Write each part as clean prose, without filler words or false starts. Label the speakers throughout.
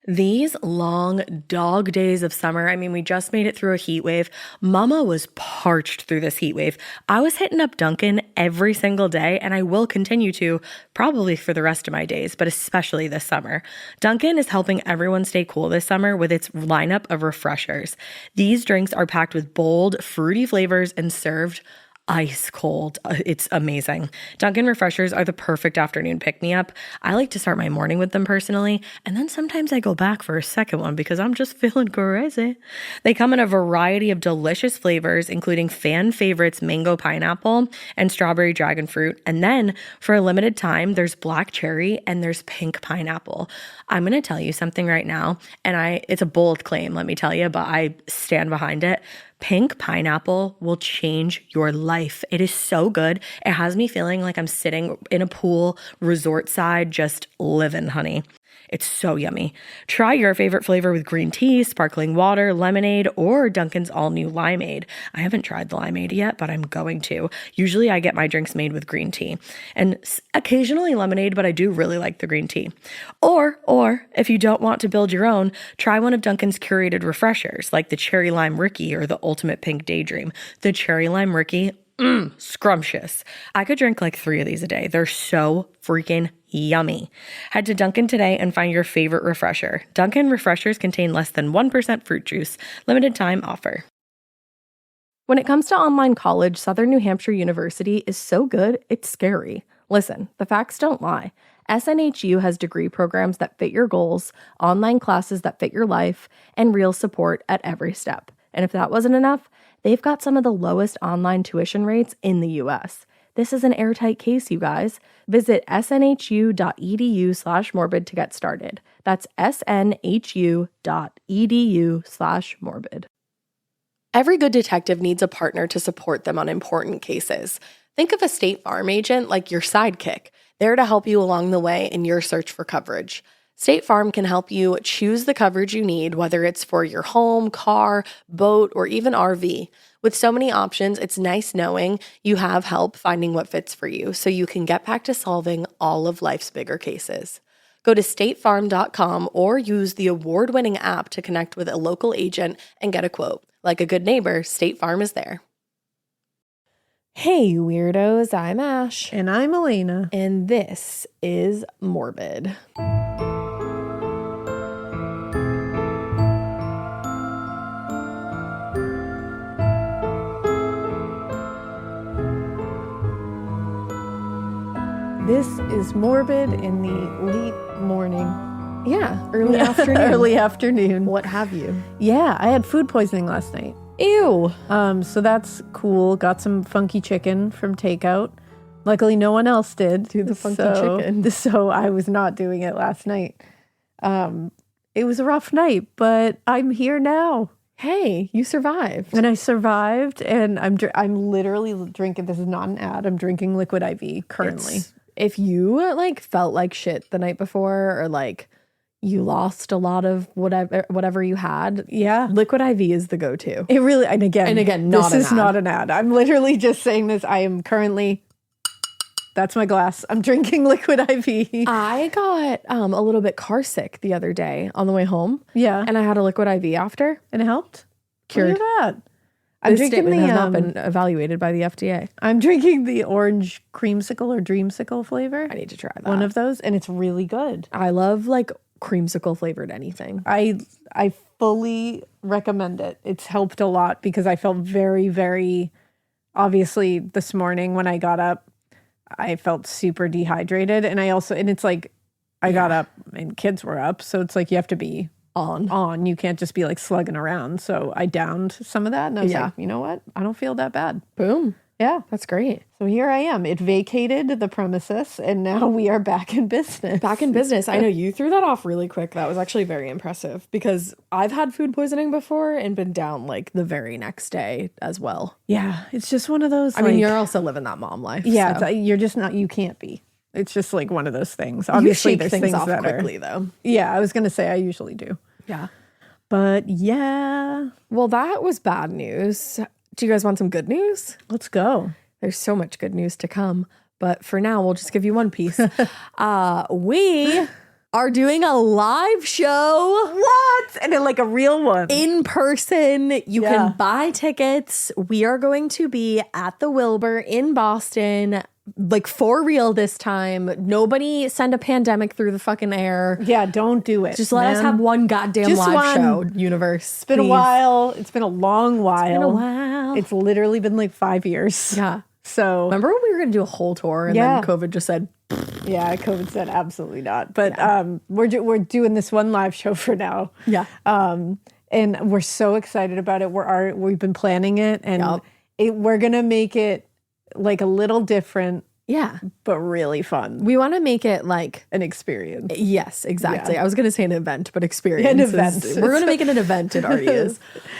Speaker 1: These long dog days of summer, I mean, we just made it through a heat wave. Mama was parched through this heat wave. I was hitting up Dunkin' every single day, and I will continue to probably for the rest of my days, but especially this summer. Dunkin' is helping everyone stay cool this summer with its lineup of refreshers. These drinks are packed with bold, fruity flavors and served ice cold. It's amazing. Dunkin' refreshers are the perfect afternoon pick-me-up. I like to start my morning with them personally, and then sometimes I go back for a second one because I'm just feeling crazy. They come in a variety of delicious flavors, including fan favorites mango pineapple and strawberry dragon fruit. And then for a limited time, there's black cherry and there's pink pineapple. I'm going to tell you something right now, and it's a bold claim, let me tell you, but I stand behind it. Pink pineapple will change your life. It is so good. It has me feeling like I'm sitting in a pool, resort side, just living, honey. It's so yummy. Try your favorite flavor with green tea, sparkling water, lemonade, or Dunkin's all-new limeade. I haven't tried the limeade yet, but I'm going to. Usually I get my drinks made with green tea and occasionally lemonade, but I do really like the green tea. Or if you don't want to build your own, try one of Dunkin's curated refreshers like the Cherry Lime Ricky or the Ultimate Pink Daydream. The Cherry Lime Ricky, scrumptious. I could drink like 3 of these a day. They're so freaking yummy. Head to Dunkin' today and find your favorite refresher. Dunkin' refreshers contain less than 1% fruit juice. Limited time offer. When it comes to online college, Southern New Hampshire University is so good, it's scary. Listen, the facts don't lie. SNHU has degree programs that fit your goals, online classes that fit your life, and real support at every step. And if that wasn't enough, they've got some of the lowest online tuition rates in the U.S. This is an airtight case, you guys. Visit snhu.edu/morbid to get started. That's snhu.edu/morbid. Every good detective needs a partner to support them on important cases. Think of a State Farm agent like your sidekick, there to help you along the way in your search for coverage. State Farm can help you choose the coverage you need, whether it's for your home, car, boat, or even RV. With so many options, it's nice knowing you have help finding what fits for you so you can get back to solving all of life's bigger cases. Go to statefarm.com or use the award-winning app to connect with a local agent and get a quote. Like a good neighbor, State Farm is there. Hey, weirdos, I'm Ash.
Speaker 2: And I'm Elena.
Speaker 1: And this is Morbid.
Speaker 2: This is Morbid in the late morning.
Speaker 1: Yeah, early afternoon.
Speaker 2: Early afternoon.
Speaker 1: What have you?
Speaker 2: Yeah, I had food poisoning last night.
Speaker 1: Ew.
Speaker 2: So that's cool. Got some funky chicken from takeout. Luckily, no one else did.
Speaker 1: Do the funky chicken.
Speaker 2: So I was not doing it last night. It was a rough night, but I'm here now.
Speaker 1: Hey, you survived.
Speaker 2: And I survived, and I'm literally drinking. This is not an ad. I'm drinking liquid IV currently.
Speaker 1: If you felt like shit the night before, or you lost a lot of whatever you had,
Speaker 2: yeah,
Speaker 1: liquid IV is the go-to.
Speaker 2: It really, and again,
Speaker 1: not
Speaker 2: this is not an ad. I'm literally just saying this. I am currently, that's my glass. I'm drinking liquid IV.
Speaker 1: I got a little bit car sick the other day on the way home.
Speaker 2: Yeah,
Speaker 1: and I had a liquid IV after,
Speaker 2: and it helped.
Speaker 1: Cured.
Speaker 2: Look at that.
Speaker 1: I'm drinking has not been evaluated by the FDA.
Speaker 2: I'm drinking the orange creamsicle or dreamsicle flavor.
Speaker 1: I need to try that.
Speaker 2: One of those, and it's really good.
Speaker 1: I love creamsicle flavored anything.
Speaker 2: I fully recommend it. It's helped a lot because I felt very, very, obviously this morning when I got up, I felt super dehydrated. And it's I got up and kids were up. So it's you have to be on. You can't just be slugging around. So I downed some of that and I was you know what? I don't feel that bad.
Speaker 1: Boom.
Speaker 2: Yeah.
Speaker 1: That's great.
Speaker 2: So here I am. It vacated the premises and now we are back in business.
Speaker 1: Back in business. I know you threw that off really quick. That was actually very impressive because I've had food poisoning before and been down the very next day as well.
Speaker 2: Yeah. It's just one of those.
Speaker 1: I mean, you're also living that mom life.
Speaker 2: Yeah.
Speaker 1: So.
Speaker 2: You're just not, you can't be. It's just one of those things. Obviously,
Speaker 1: you shake
Speaker 2: there's
Speaker 1: things off
Speaker 2: that
Speaker 1: quickly, though.
Speaker 2: Yeah, I was going to say I usually do.
Speaker 1: Yeah.
Speaker 2: But yeah.
Speaker 1: Well, that was bad news. Do you guys want some good news?
Speaker 2: Let's go.
Speaker 1: There's so much good news to come. But for now, we'll just give you one piece. We are doing a live show.
Speaker 2: What? And then like a real one.
Speaker 1: In person. You can buy tickets. We are going to be at the Wilbur in Boston. Like for real this time. Nobody send a pandemic through the fucking air.
Speaker 2: Yeah, don't do it.
Speaker 1: Just let us have one goddamn live show, universe.
Speaker 2: It's been a while. It's been a long while.
Speaker 1: It's been a while.
Speaker 2: It's literally been like 5 years.
Speaker 1: Yeah.
Speaker 2: So
Speaker 1: remember when we were going to do a whole tour and then COVID just said,
Speaker 2: yeah, COVID said absolutely not. But we're doing this one live show for now.
Speaker 1: Yeah.
Speaker 2: And we're so excited about it. We've been planning it, and we're gonna make it like a little different.
Speaker 1: Yeah.
Speaker 2: But really fun.
Speaker 1: We want to make it like
Speaker 2: an experience.
Speaker 1: Yes, exactly.
Speaker 2: Yeah.
Speaker 1: I was going to say an event, but experience.
Speaker 2: An event.
Speaker 1: We're going to make it an event. It already is.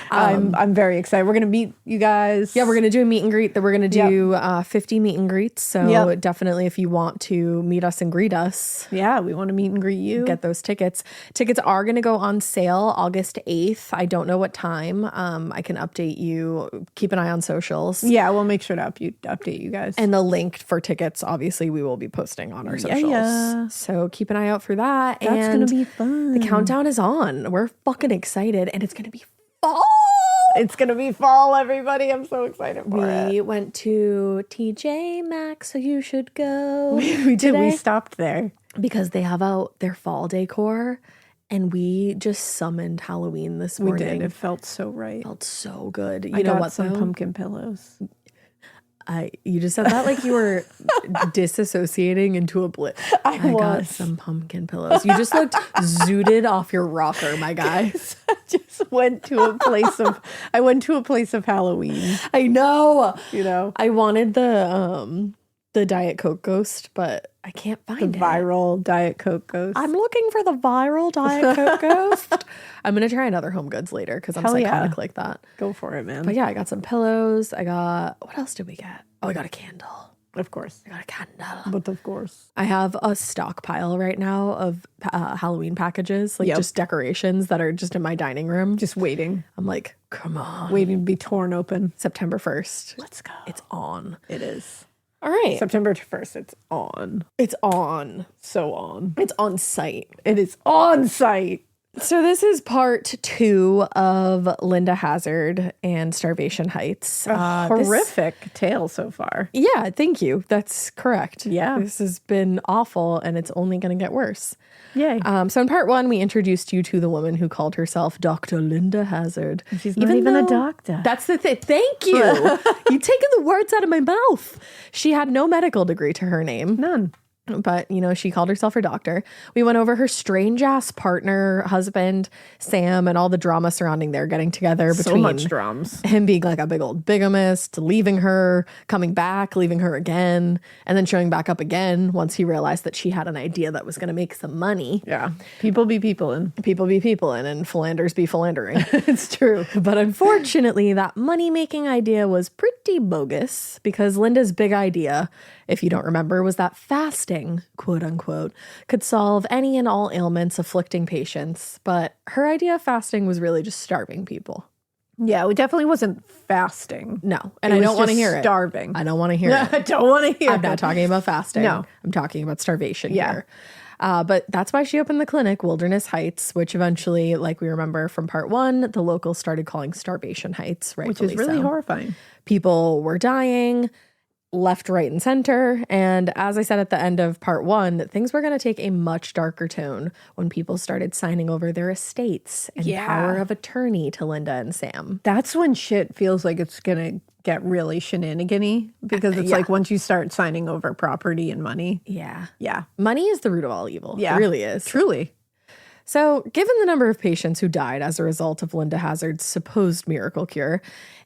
Speaker 2: I'm very excited. We're going to meet you guys.
Speaker 1: Yeah, we're going to do a meet and greet. That we're going to do 50 meet and greets. So definitely if you want to meet us and greet us.
Speaker 2: Yeah, we want to meet and greet you.
Speaker 1: Get those tickets. Tickets are going to go on sale August 8th. I don't know what time. I can update you. Keep an eye on socials.
Speaker 2: Yeah, we'll make sure to update you guys.
Speaker 1: And the link for tickets, obviously, we will be posting on our socials.
Speaker 2: Yeah.
Speaker 1: So keep an eye out for that.
Speaker 2: That's going to be fun.
Speaker 1: The countdown is on. We're fucking excited. And it's going to be fall.
Speaker 2: It's going to be fall, everybody. I'm so excited for it.
Speaker 1: We went to TJ Maxx, so you should go.
Speaker 2: We did. We stopped there.
Speaker 1: Because they have out their fall decor. And we just summoned Halloween this morning.
Speaker 2: We did. It felt so right.
Speaker 1: Felt so good. You
Speaker 2: I
Speaker 1: know
Speaker 2: got
Speaker 1: what?
Speaker 2: Some pumpkin pillows.
Speaker 1: You just said that like you were disassociating into a blip. I got some pumpkin pillows. You just looked zooted off your rocker, my guy.
Speaker 2: I just went to a place of Halloween.
Speaker 1: I know.
Speaker 2: You know,
Speaker 1: I wanted the Diet Coke ghost, but I can't find it.
Speaker 2: The viral Diet Coke ghost.
Speaker 1: I'm looking for the viral Diet Coke ghost. I'm going to try another Home Goods later because I'm psychotic like that.
Speaker 2: Go for it, man.
Speaker 1: But yeah, I got some pillows. What else did we get? Oh, I got a candle.
Speaker 2: Of course.
Speaker 1: I got a candle.
Speaker 2: But of course.
Speaker 1: I have a stockpile right now of Halloween packages, like just decorations that are just in my dining room.
Speaker 2: Just waiting.
Speaker 1: I'm like, come on.
Speaker 2: Waiting to be torn open.
Speaker 1: September 1st.
Speaker 2: Let's go.
Speaker 1: It's on.
Speaker 2: It is.
Speaker 1: All right.
Speaker 2: September 1st, it's on.
Speaker 1: It's on.
Speaker 2: So on.
Speaker 1: It's on site.
Speaker 2: It is on site.
Speaker 1: So this is part 2 of Linda Hazzard and Starvation Heights.
Speaker 2: Horrific tale so far.
Speaker 1: Yeah, thank you. That's correct.
Speaker 2: Yeah.
Speaker 1: This has been awful and it's only going to get worse.
Speaker 2: Yay.
Speaker 1: So in part 1, we introduced you to the woman who called herself Dr. Linda Hazzard.
Speaker 2: She's not even a doctor.
Speaker 1: That's the thing. Thank you. You've taken the words out of my mouth. She had no medical degree to her name.
Speaker 2: None.
Speaker 1: But, she called herself her doctor. We went over her strange-ass partner, husband, Sam, and all the drama surrounding their getting together between
Speaker 2: so much drums.
Speaker 1: Him being like a big old bigamist, leaving her, coming back, leaving her again, and then showing back up again once he realized that she had an idea that was going to make some money.
Speaker 2: Yeah. People be peoplein'.
Speaker 1: People be peoplein', and philanders be philandering.
Speaker 2: It's true.
Speaker 1: But unfortunately, that money-making idea was pretty bogus because Linda's big idea, if you don't remember, was that fasting, quote unquote, could solve any and all ailments afflicting patients. But her idea of fasting was really just starving people.
Speaker 2: Yeah, it definitely wasn't fasting.
Speaker 1: No, and I don't want to hear it.
Speaker 2: Starving.
Speaker 1: I don't want to hear it.
Speaker 2: I don't want to hear it.
Speaker 1: I'm not talking about fasting.
Speaker 2: No.
Speaker 1: I'm talking about starvation here. But that's why she opened the clinic, Wilderness Heights, which eventually, like we remember from part 1, the locals started calling Starvation Heights, right?
Speaker 2: Which is really horrifying.
Speaker 1: People were dying left, right, and center. And as I said at the end of part 1, things were going to take a much darker tone when people started signing over their estates and power of attorney to Linda and Sam.
Speaker 2: That's when shit feels like it's going to get really shenanigan-y because it's like once you start signing over property and money.
Speaker 1: Yeah.
Speaker 2: Yeah.
Speaker 1: Money is the root of all evil.
Speaker 2: Yeah.
Speaker 1: It really is.
Speaker 2: Truly.
Speaker 1: So, given the number of patients who died as a result of Linda Hazzard's supposed miracle cure,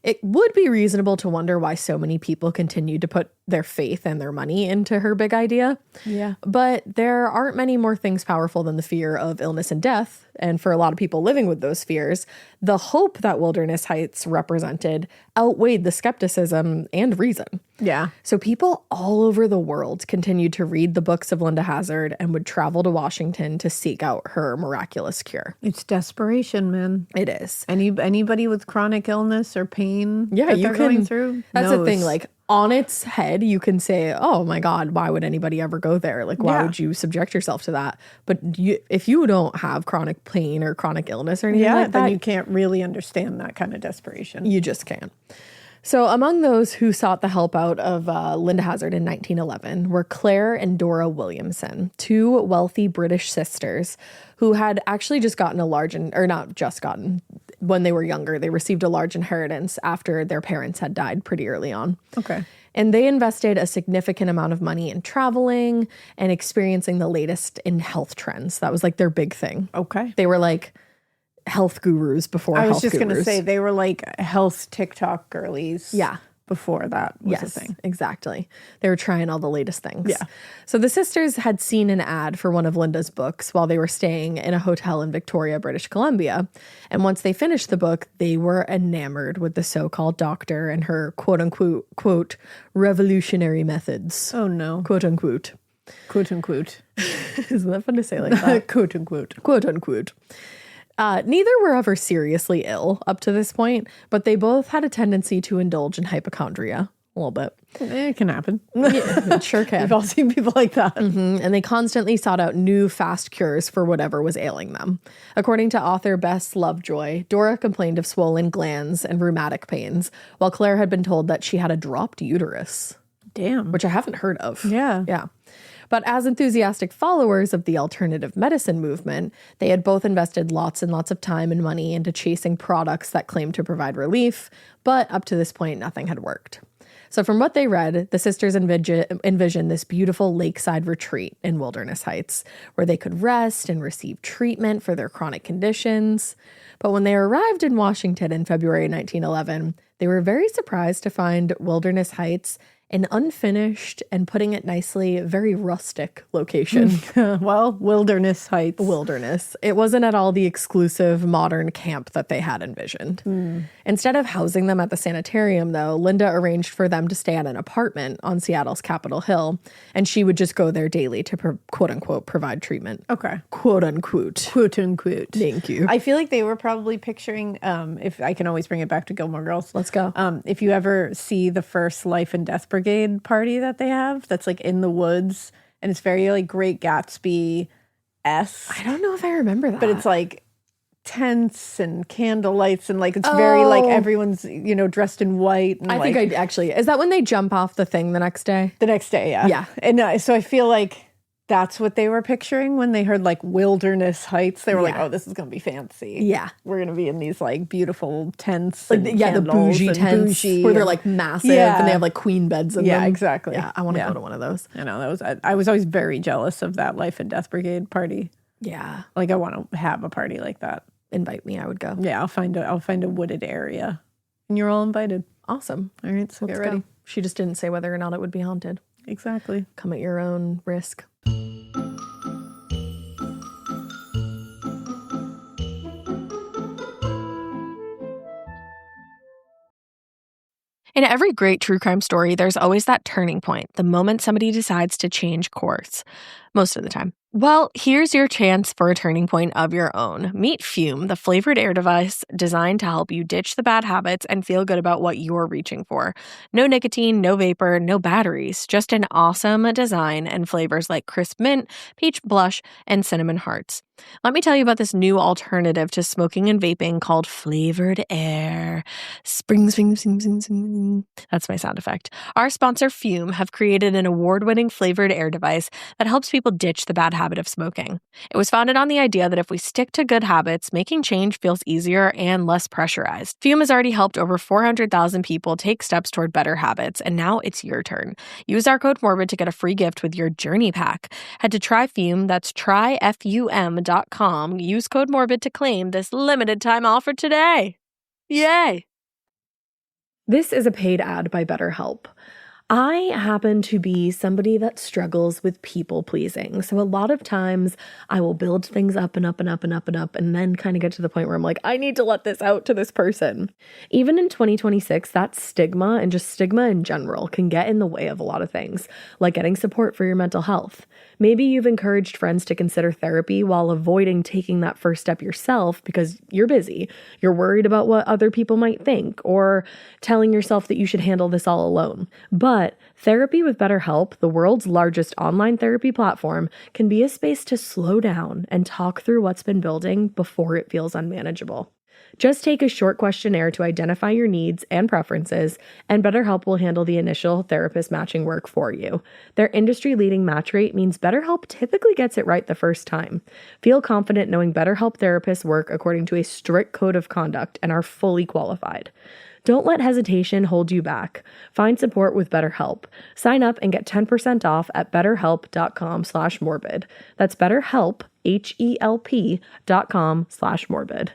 Speaker 1: it would be reasonable to wonder why so many people continued to put their faith and their money into her big idea.
Speaker 2: Yeah.
Speaker 1: But there aren't many more things powerful than the fear of illness and death. And for a lot of people living with those fears, the hope that Wilderness Heights represented outweighed the skepticism and reason.
Speaker 2: Yeah.
Speaker 1: So people all over the world continued to read the books of Linda Hazzard and would travel to Washington to seek out her miraculous cure.
Speaker 2: It's desperation, man.
Speaker 1: It is.
Speaker 2: Anybody with chronic illness or pain
Speaker 1: Yeah,
Speaker 2: that
Speaker 1: you
Speaker 2: they're
Speaker 1: can,
Speaker 2: going through
Speaker 1: that's
Speaker 2: knows.
Speaker 1: the thing, like on its head, you can say, oh my God, why would anybody ever go there? Like, why would you subject yourself to that? But if you don't have chronic pain or chronic illness or anything like that,
Speaker 2: then you can't really understand that kind of desperation.
Speaker 1: You just can't. So among those who sought the help out of Linda Hazzard in 1911 were Claire and Dora Williamson, two wealthy British sisters who had actually just gotten when they were younger, they received a large inheritance after their parents had died pretty early on.
Speaker 2: Okay.
Speaker 1: And they invested a significant amount of money in traveling and experiencing the latest in health trends. That was like their big thing.
Speaker 2: Okay.
Speaker 1: They were like health gurus before health gurus. I was just going
Speaker 2: to say they were like health TikTok girlies.
Speaker 1: Yeah.
Speaker 2: Before that was a thing.
Speaker 1: Exactly. They were trying all the latest things.
Speaker 2: Yeah.
Speaker 1: So the sisters had seen an ad for one of Linda's books while they were staying in a hotel in Victoria, British Columbia. And once they finished the book, they were enamored with the so-called doctor and her quote unquote, quote, revolutionary methods.
Speaker 2: Oh no.
Speaker 1: Quote unquote.
Speaker 2: Quote unquote.
Speaker 1: Isn't that fun to say like that?
Speaker 2: Quote unquote.
Speaker 1: Quote unquote. Neither were ever seriously ill up to this point, but they both had a tendency to indulge in hypochondria a little bit.
Speaker 2: It can happen.
Speaker 1: Yeah, it sure can.
Speaker 2: We've all seen people like that.
Speaker 1: Mm-hmm. And they constantly sought out new fast cures for whatever was ailing them. According to author Bess Lovejoy, Dora complained of swollen glands and rheumatic pains, while Claire had been told that she had a dropped uterus.
Speaker 2: Damn.
Speaker 1: Which I haven't heard of.
Speaker 2: Yeah.
Speaker 1: Yeah. But as enthusiastic followers of the alternative medicine movement, they had both invested lots and lots of time and money into chasing products that claimed to provide relief, but up to this point, nothing had worked. So from what they read, the sisters envisioned this beautiful lakeside retreat in Wilderness Heights, where they could rest and receive treatment for their chronic conditions. But when they arrived in Washington in February 1911, they were very surprised to find Wilderness Heights an unfinished and, putting it nicely, very rustic location.
Speaker 2: Well, Wilderness Heights.
Speaker 1: Wilderness. It wasn't at all the exclusive modern camp that they had envisioned. Instead of housing them at the sanitarium, though, Linda arranged for them to stay at an apartment on Seattle's Capitol Hill, and she would just go there daily to quote-unquote provide treatment.
Speaker 2: Okay.
Speaker 1: Quote-unquote.
Speaker 2: Quote-unquote.
Speaker 1: Thank you.
Speaker 2: I feel like they were probably picturing, if I can always bring it back to Gilmore Girls.
Speaker 1: Let's go.
Speaker 2: If you ever see the first Life and Death Brigade party that they have, that's like in the woods, and it's very like Great Gatsby-esque.
Speaker 1: I don't know if I remember that.
Speaker 2: But it's like tents and candle lights, and like it's very like everyone's, dressed in white. And
Speaker 1: I think I actually, is that when they jump off the thing the next day?
Speaker 2: The next day, yeah.
Speaker 1: Yeah.
Speaker 2: And so I feel like that's what they were picturing when they heard like Wilderness Heights. They were like, oh, this is going to be fancy.
Speaker 1: Yeah.
Speaker 2: We're going to be in these like beautiful tents.
Speaker 1: Like, the bougie tents where they're like massive and they have like queen beds in them.
Speaker 2: Yeah, exactly.
Speaker 1: Yeah, I want to go to one of those.
Speaker 2: I know, I was always very jealous of that Life and Death Brigade party.
Speaker 1: Yeah.
Speaker 2: Like I want to have a party like that.
Speaker 1: Invite me, I would go.
Speaker 2: Yeah, I'll find a wooded area. And you're all invited.
Speaker 1: Awesome.
Speaker 2: All right, so get ready.
Speaker 1: Go. She just didn't say whether or not it would be haunted.
Speaker 2: Exactly.
Speaker 1: Come at your own risk. In every great true crime story, there's always that turning point, the moment somebody decides to change course. Most of the time. Well, here's your chance for a turning point of your own. Meet Fume, the flavored air device designed to help you ditch the bad habits and feel good about what you're reaching for. No nicotine, no vapor, no batteries, just an awesome design and flavors like crisp mint, peach blush, and cinnamon hearts. Let me tell you about this new alternative to smoking and vaping called flavored air. Spring, swing, swing, swing, swing. That's my sound effect. Our sponsor, Fume, have created an award-winning flavored air device that helps people ditch the bad habit of smoking. It was founded on the idea that if we stick to good habits, making change feels easier and less pressurized. Fume has already helped over 400,000 people take steps toward better habits, and now it's your turn. Use our code MORBID to get a free gift with your journey pack. Head to TryFume, that's tryfum.com. Use code MORBID to claim this limited time offer today. Yay! This is a paid ad by BetterHelp. I happen to be somebody that struggles with people pleasing. So a lot of times I will build things up and up and up and up and up and then kind of get to the point where I'm like, I need to let this out to this person. Even in 2026, that stigma and just stigma in general can get in the way of a lot of things, like getting support for your mental health. Maybe you've encouraged friends to consider therapy while avoiding taking that first step yourself because you're busy. You're worried about what other people might think, or telling yourself that you should handle this all alone. But therapy with BetterHelp, the world's largest online therapy platform, can be a space to slow down and talk through what's been building before it feels unmanageable. Just take a short questionnaire to identify your needs and preferences, and BetterHelp will handle the initial therapist matching work for you. Their industry-leading match rate means BetterHelp typically gets it right the first time. Feel confident knowing BetterHelp therapists work according to a strict code of conduct and are fully qualified. Don't let hesitation hold you back. Find support with BetterHelp. Sign up and get 10% off at betterhelp.com/morbid. That's BetterHelp, HELP.com/morbid.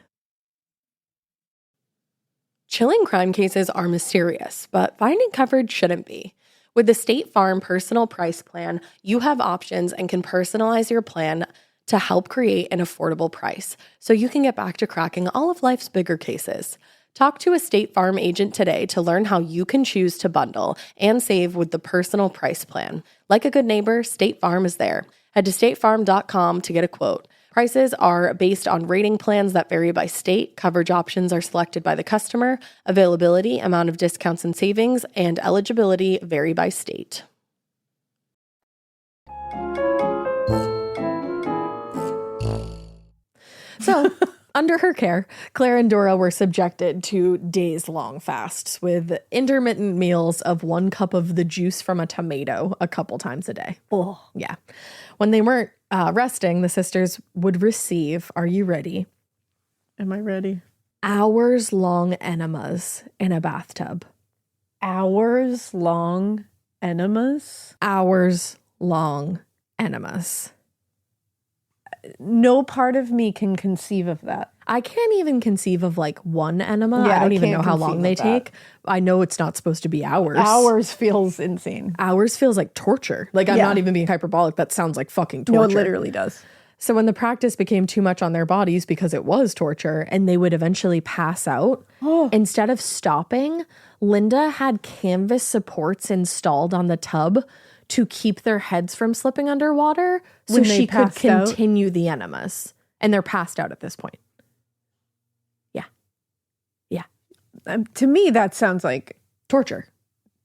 Speaker 1: Chilling crime cases are mysterious, but finding coverage shouldn't be. With the State Farm Personal Price Plan, you have options and can personalize your plan to help create an affordable price so you can get back to cracking all of life's bigger cases. Talk to a State Farm agent today to learn how you can choose to bundle and save with the Personal Price Plan. Like a good neighbor, State Farm is there. Head to statefarm.com to get a quote. Prices are based on rating plans that vary by state. Coverage options are selected by the customer. Availability, amount of discounts and savings, and eligibility vary by state. So, under her care, Claire and Dora were subjected to days-long fasts with intermittent meals of 1 cup of the juice from a tomato a couple times a day.
Speaker 2: Oh,
Speaker 1: yeah. When they weren't resting, the sisters would receive, are you ready?
Speaker 2: am I ready?
Speaker 1: Hours-long enemas in a bathtub.
Speaker 2: Hours-long enemas?
Speaker 1: Hours-long enemas.
Speaker 2: No part of me can conceive of that.
Speaker 1: I can't even conceive of like one enema.
Speaker 2: Yeah,
Speaker 1: I don't
Speaker 2: I
Speaker 1: even
Speaker 2: can't
Speaker 1: know how long
Speaker 2: conceive
Speaker 1: they
Speaker 2: of that.
Speaker 1: take. I know it's not supposed to be hours.
Speaker 2: Hours feels insane.
Speaker 1: Hours feels like torture. Like, I'm
Speaker 2: Yeah.
Speaker 1: not even being hyperbolic. That sounds like fucking torture.
Speaker 2: No, it literally does.
Speaker 1: So when the practice became too much on their bodies because it was torture and they would eventually pass out, instead of stopping, Linda had canvas supports installed on the tub to keep their heads from slipping underwater so
Speaker 2: When they
Speaker 1: she could
Speaker 2: passed out?
Speaker 1: continue the enemas. And they're passed out at this point.
Speaker 2: To me, that sounds like
Speaker 1: Torture.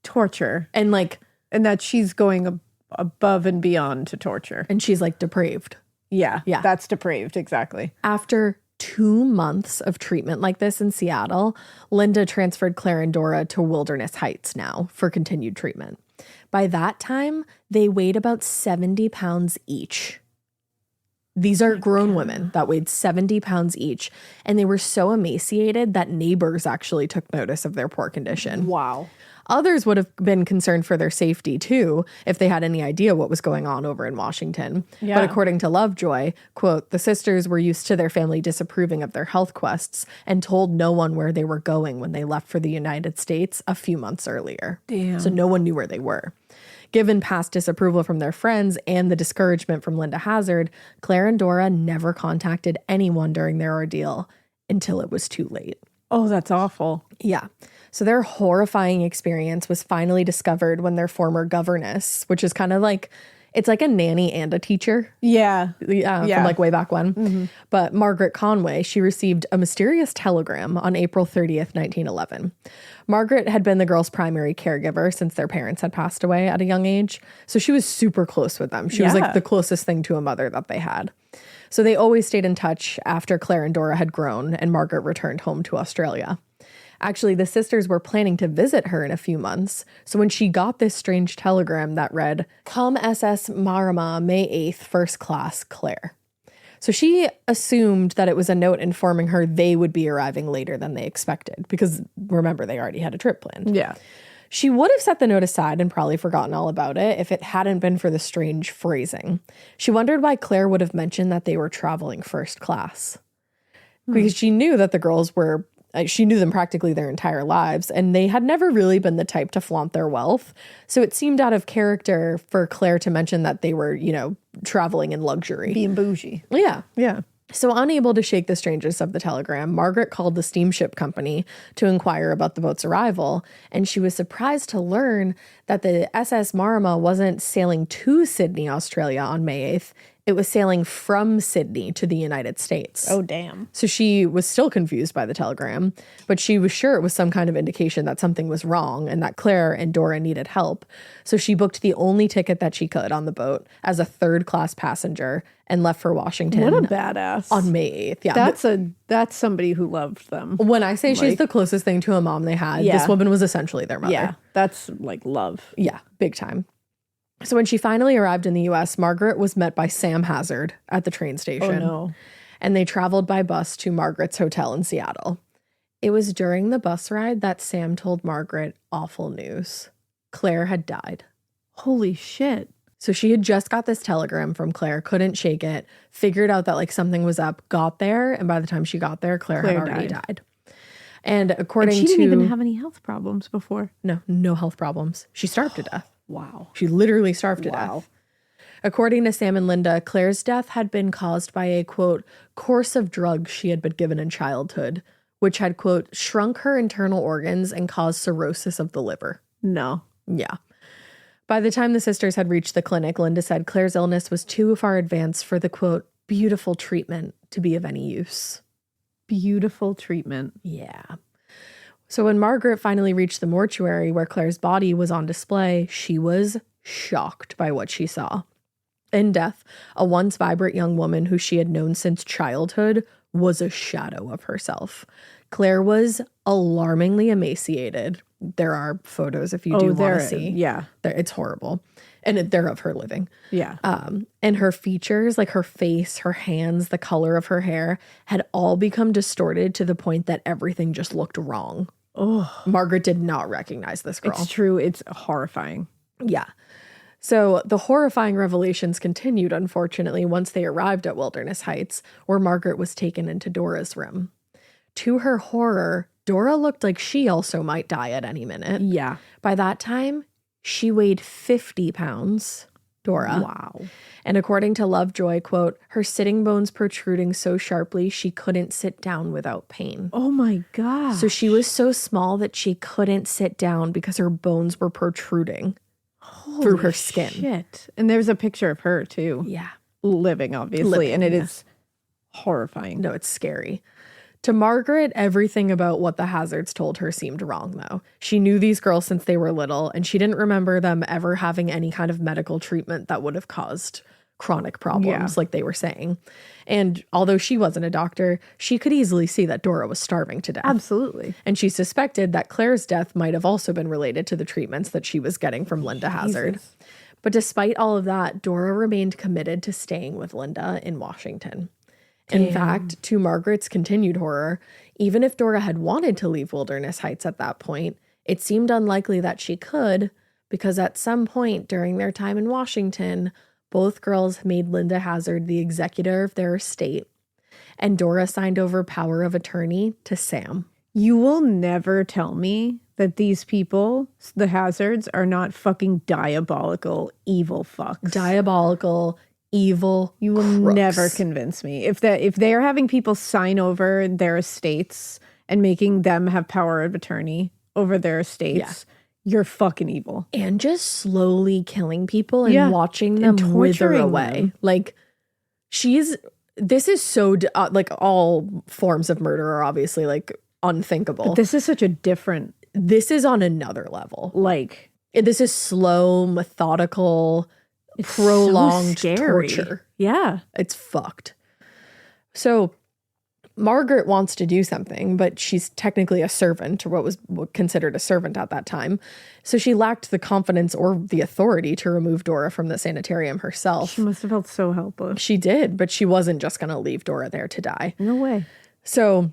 Speaker 2: torture,
Speaker 1: And like,
Speaker 2: and that she's going above and beyond to torture.
Speaker 1: and she's like depraved.
Speaker 2: Yeah,
Speaker 1: Yeah.
Speaker 2: that's depraved. Exactly.
Speaker 1: After 2 months of treatment like this in Seattle, Linda transferred Claire and Dora to Wilderness Heights now for continued treatment. By that time, they weighed about 70 pounds each. These are grown women that weighed 70 pounds each, and they were so emaciated that neighbors actually took notice of their poor condition.
Speaker 2: Wow.
Speaker 1: Others would have been concerned for their safety too if they had any idea what was going on over in Washington.
Speaker 2: Yeah.
Speaker 1: But according to Lovejoy, quote, the sisters were used to their family disapproving of their health quests and told no one where they were going when they left for the United States a few months earlier.
Speaker 2: Damn.
Speaker 1: So no one knew where they were. Given past disapproval from their friends and the discouragement from Linda Hazzard, Claire and Dora never contacted anyone during their ordeal until it was too late.
Speaker 2: Oh, that's awful.
Speaker 1: Yeah. So their horrifying experience was finally discovered when their former governess, which is kind of like, it's like a nanny and a teacher
Speaker 2: Yeah.
Speaker 1: from like way back when. But Margaret Conway, she received a mysterious telegram on April 30th, 1911. Margaret had been the girls' primary caregiver since their parents had passed away at a young age. So she was super close with them. She was
Speaker 2: Yeah.
Speaker 1: like the closest thing to a mother that they had. So they always stayed in touch after Claire and Dora had grown and Margaret returned home to Australia. Actually, the sisters were planning to visit her in a few months. So when she got this strange telegram that read, "Come SS Marama, May 8th, first class, Claire." So she assumed that it was a note informing her they would be arriving later than they expected because remember, they already had a trip planned.
Speaker 2: Yeah.
Speaker 1: She would have set the note aside and probably forgotten all about it if it hadn't been for the strange phrasing. She wondered why Claire would have mentioned that they were traveling first class. Because she knew that the girls were, she knew them practically their entire lives, and they had never really been the type to flaunt their wealth. So it seemed out of character for Claire to mention that they were, you know, traveling in luxury.
Speaker 2: Being bougie.
Speaker 1: Yeah.
Speaker 2: Yeah.
Speaker 1: So unable to shake the strangeness of the telegram, Margaret called the steamship company to inquire about the boat's arrival, and she was surprised to learn that the SS Marama wasn't sailing to Sydney, Australia on May 8th. It was sailing from Sydney to the United States.
Speaker 2: Oh, damn.
Speaker 1: So she was still confused by the telegram, but she was sure it was some kind of indication that something was wrong and that Claire and Dora needed help. So she booked the only ticket that she could on the boat as a third-class passenger and left for Washington.
Speaker 2: What a badass.
Speaker 1: On May 8th. Yeah.
Speaker 2: That's somebody who loved them.
Speaker 1: When I say she's the closest thing to a mom they had, this woman was essentially their mother.
Speaker 2: Yeah, that's like love.
Speaker 1: Yeah, big time. So when she finally arrived in the U.S., Margaret was met by Sam Hazzard at the train station.
Speaker 2: Oh, no.
Speaker 1: And they traveled by bus to Margaret's hotel in Seattle. It was during the bus ride that Sam told Margaret awful news. Claire had died.
Speaker 2: Holy shit.
Speaker 1: So she had just got this telegram from Claire, couldn't shake it, figured out that like something was up, got there, and by the time she got there, Claire had already died. And according to...
Speaker 2: she didn't even have any health problems before.
Speaker 1: No health problems. She starved to death.
Speaker 2: Wow.
Speaker 1: She literally starved to death. According to Sam and Linda, Claire's death had been caused by a, quote, course of drugs she had been given in childhood, which had, quote, shrunk her internal organs and caused cirrhosis of the liver.
Speaker 2: No.
Speaker 1: Yeah. By the time the sisters had reached the clinic, Linda said Claire's illness was too far advanced for the, quote, beautiful treatment to be of any use.
Speaker 2: Beautiful treatment.
Speaker 1: Yeah. So when Margaret finally reached the mortuary where Claire's body was on display, she was shocked by what she saw. In death, a once vibrant young woman who she had known since childhood was a shadow of herself. Claire was alarmingly emaciated. There are photos if you do want to see.
Speaker 2: Yeah.
Speaker 1: It's horrible. And they're of her living.
Speaker 2: Yeah.
Speaker 1: And her features, like her face, her hands, the color of her hair, had all become distorted to the point that everything just looked wrong.
Speaker 2: Oh,
Speaker 1: Margaret did not recognize this girl.
Speaker 2: It's true. It's horrifying.
Speaker 1: Yeah. So the horrifying revelations continued, unfortunately, once they arrived at Wilderness Heights, where Margaret was taken into Dora's room. To her horror, Dora looked like she also might die at any minute.
Speaker 2: Yeah.
Speaker 1: By that time, she weighed 50 pounds. Dora.
Speaker 2: Wow.
Speaker 1: And according to Lovejoy, quote, her sitting bones protruding so sharply she couldn't sit down without pain.
Speaker 2: Oh my God.
Speaker 1: So she was so small that she couldn't sit down because her bones were protruding through her skin.
Speaker 2: Shit. And there's a picture of her too.
Speaker 1: Yeah.
Speaker 2: Living, obviously. And it is horrifying.
Speaker 1: No, it's scary. To Margaret, everything about what the Hazzards told her seemed wrong, though. She knew these girls since they were little, and she didn't remember them ever having any kind of medical treatment that would have caused chronic problems, like they were saying. And although she wasn't a doctor, she could easily see that Dora was starving to death.
Speaker 2: Absolutely.
Speaker 1: And she suspected that Claire's death might have also been related to the treatments that she was getting from Linda Hazzard. But despite all of that, Dora remained committed to staying with Linda in Washington. In fact, to Margaret's continued horror, even if Dora had wanted to leave Wilderness Heights at that point, it seemed unlikely that she could, because at some point during their time in Washington, both girls made Linda Hazzard the executor of their estate, and Dora signed over power of attorney to Sam.
Speaker 2: You will never tell me that these people, the Hazzards, are not fucking diabolical, evil fucks.
Speaker 1: Diabolical, evil
Speaker 2: You will
Speaker 1: crooks.
Speaker 2: never convince me. If they are having people sign over their estates and making them have power of attorney over their estates, you're fucking evil.
Speaker 1: And just slowly killing people and watching them wither away.
Speaker 2: Them.
Speaker 1: Like, this is so, like, all forms of murder are obviously, like, unthinkable.
Speaker 2: But this is such a different...
Speaker 1: This is on another level.
Speaker 2: Like...
Speaker 1: This is slow, methodical, prolonged
Speaker 2: so scary.
Speaker 1: torture.
Speaker 2: Yeah.
Speaker 1: It's fucked. So Margaret wants to do something, but she's technically a servant, or what was considered a servant at that time. So she lacked the confidence or the authority to remove Dora from the sanitarium herself.
Speaker 2: She must have felt so helpless.
Speaker 1: She did, but she wasn't just going to leave Dora there to die.
Speaker 2: No way.
Speaker 1: So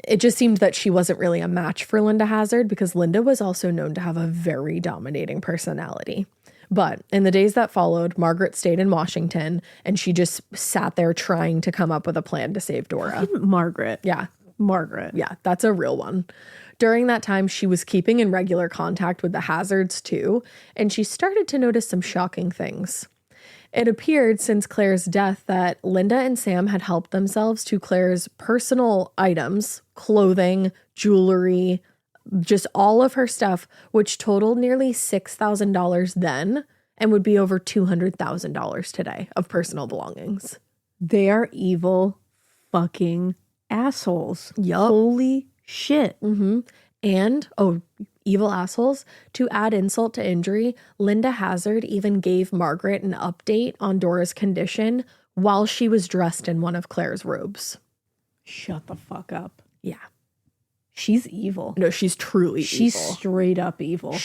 Speaker 1: it just seemed that she wasn't really a match for Linda Hazzard, because Linda was also known to have a very dominating personality. But in the days that followed, Margaret stayed in Washington, and she just sat there trying to come up with a plan to save Dora.
Speaker 2: Margaret.
Speaker 1: Yeah.
Speaker 2: Margaret.
Speaker 1: Yeah, that's a real one. During that time, she was keeping in regular contact with the Hazzards too, and she started to notice some shocking things. It appeared since Claire's death that Linda and Sam had helped themselves to Claire's personal items, clothing, jewelry, just all of her stuff, which totaled nearly $6,000 then and would be over $200,000 today of personal belongings.
Speaker 2: They are evil fucking assholes.
Speaker 1: Yup.
Speaker 2: Holy shit.
Speaker 1: And, evil assholes, to add insult to injury, Linda Hazzard even gave Margaret an update on Dora's condition while she was dressed in one of Claire's robes.
Speaker 2: Shut the fuck up.
Speaker 1: Yeah.
Speaker 2: She's evil.
Speaker 1: No, she's truly
Speaker 2: She's
Speaker 1: evil.
Speaker 2: straight up evil.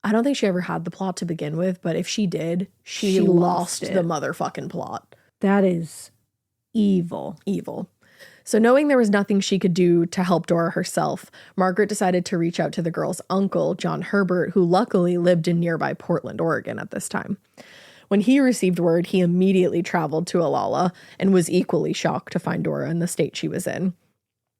Speaker 1: I don't think she ever had the plot to begin with, but if she did, she lost
Speaker 2: it.
Speaker 1: the motherfucking plot.
Speaker 2: That is evil.
Speaker 1: Evil. So knowing there was nothing she could do to help Dora herself, Margaret decided to reach out to the girl's uncle, John Herbert, who luckily lived in nearby Portland, Oregon at this time. When he received word, he immediately traveled to Olalla and was equally shocked to find Dora in the state she was in.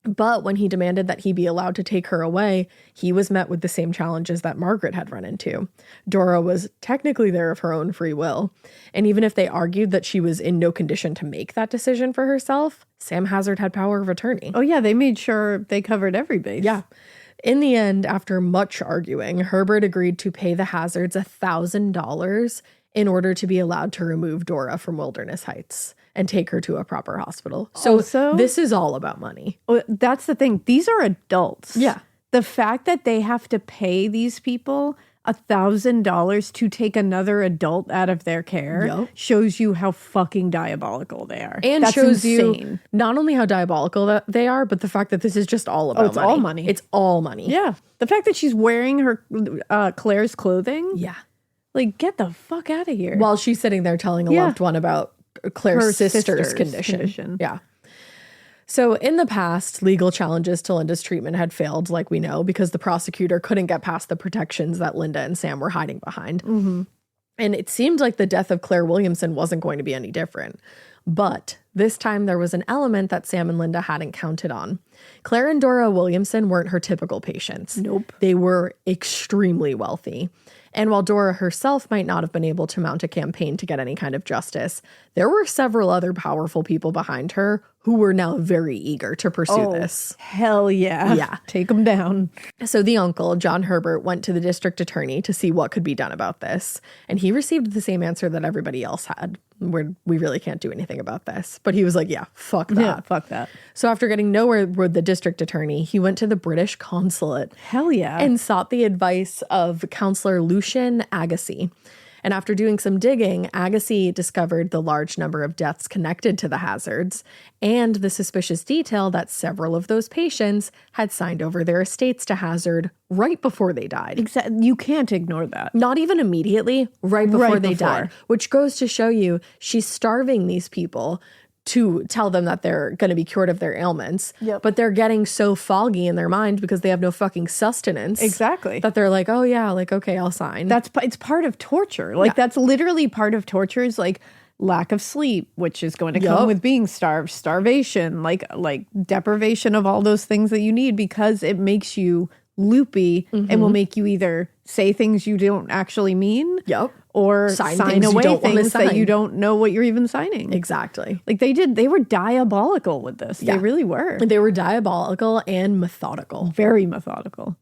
Speaker 1: But when he demanded that he be allowed to take her away, he was met with the same challenges that Margaret had run into. Dora was technically there of her own free will, and even if they argued that she was in no condition to make that decision for herself, Sam Hazzard had power of attorney.
Speaker 2: Oh yeah, they made sure they covered every base.
Speaker 1: Yeah. In the end, after much arguing, Herbert agreed to pay the Hazzards $1,000 in order to be allowed to remove Dora from Wilderness Heights and take her to a proper hospital. So this is all about money.
Speaker 2: Well, that's the thing. These are adults.
Speaker 1: Yeah.
Speaker 2: The fact that they have to pay these people $1,000 to take another adult out of their care shows you how fucking diabolical they are.
Speaker 1: And
Speaker 2: that's
Speaker 1: shows
Speaker 2: insane.
Speaker 1: you not only how diabolical that they are, but the fact that this is just all about
Speaker 2: it's all money.
Speaker 1: It's all money.
Speaker 2: Yeah. The fact that she's wearing her Claire's clothing.
Speaker 1: Yeah.
Speaker 2: Like, get the fuck out of here.
Speaker 1: While she's sitting there telling a loved one about Claire's
Speaker 2: Her
Speaker 1: sister's condition. Yeah. So in the past, legal challenges to Linda's treatment had failed, like we know, because the prosecutor couldn't get past the protections that Linda and Sam were hiding behind. And it seemed like the death of Claire Williamson wasn't going to be any different. But this time there was an element that Sam and Linda hadn't counted on. Claire and Dora Williamson weren't her typical patients.
Speaker 2: Nope.
Speaker 1: They were extremely wealthy. And while Dora herself might not have been able to mount a campaign to get any kind of justice, there were several other powerful people behind her who were now very eager to pursue this.
Speaker 2: Hell yeah.
Speaker 1: Yeah.
Speaker 2: Take them down.
Speaker 1: So the uncle, John Herbert, went to the district attorney to see what could be done about this. And he received the same answer that everybody else had, where we really can't do anything about this. But he was like, yeah, fuck that.
Speaker 2: Yeah, fuck that.
Speaker 1: So after getting nowhere with the district attorney, he went to the British consulate.
Speaker 2: Hell yeah.
Speaker 1: And sought the advice of Counselor Lucian Agassiz. And after doing some digging, Agassiz discovered the large number of deaths connected to the Hazzards and the suspicious detail that several of those patients had signed over their estates to Hazzard right before they died.
Speaker 2: Exactly. You can't ignore that.
Speaker 1: Not even immediately, right before they died, which goes to show you she's starving these people to tell them that they're going to be cured of their ailments. But they're getting so foggy in their mind because they have no fucking sustenance.
Speaker 2: Exactly.
Speaker 1: That they're like, oh yeah, like, okay, I'll sign.
Speaker 2: It's part of torture. Like that's literally part of torture is like lack of sleep, which is going to come with being starved, starvation, like deprivation of all those things that you need because it makes you loopy and will make you either say things you don't actually mean. Or sign away things that you don't know what you're even signing.
Speaker 1: Exactly.
Speaker 2: Like they were diabolical with this. They really were.
Speaker 1: They were diabolical and methodical.
Speaker 2: Very methodical.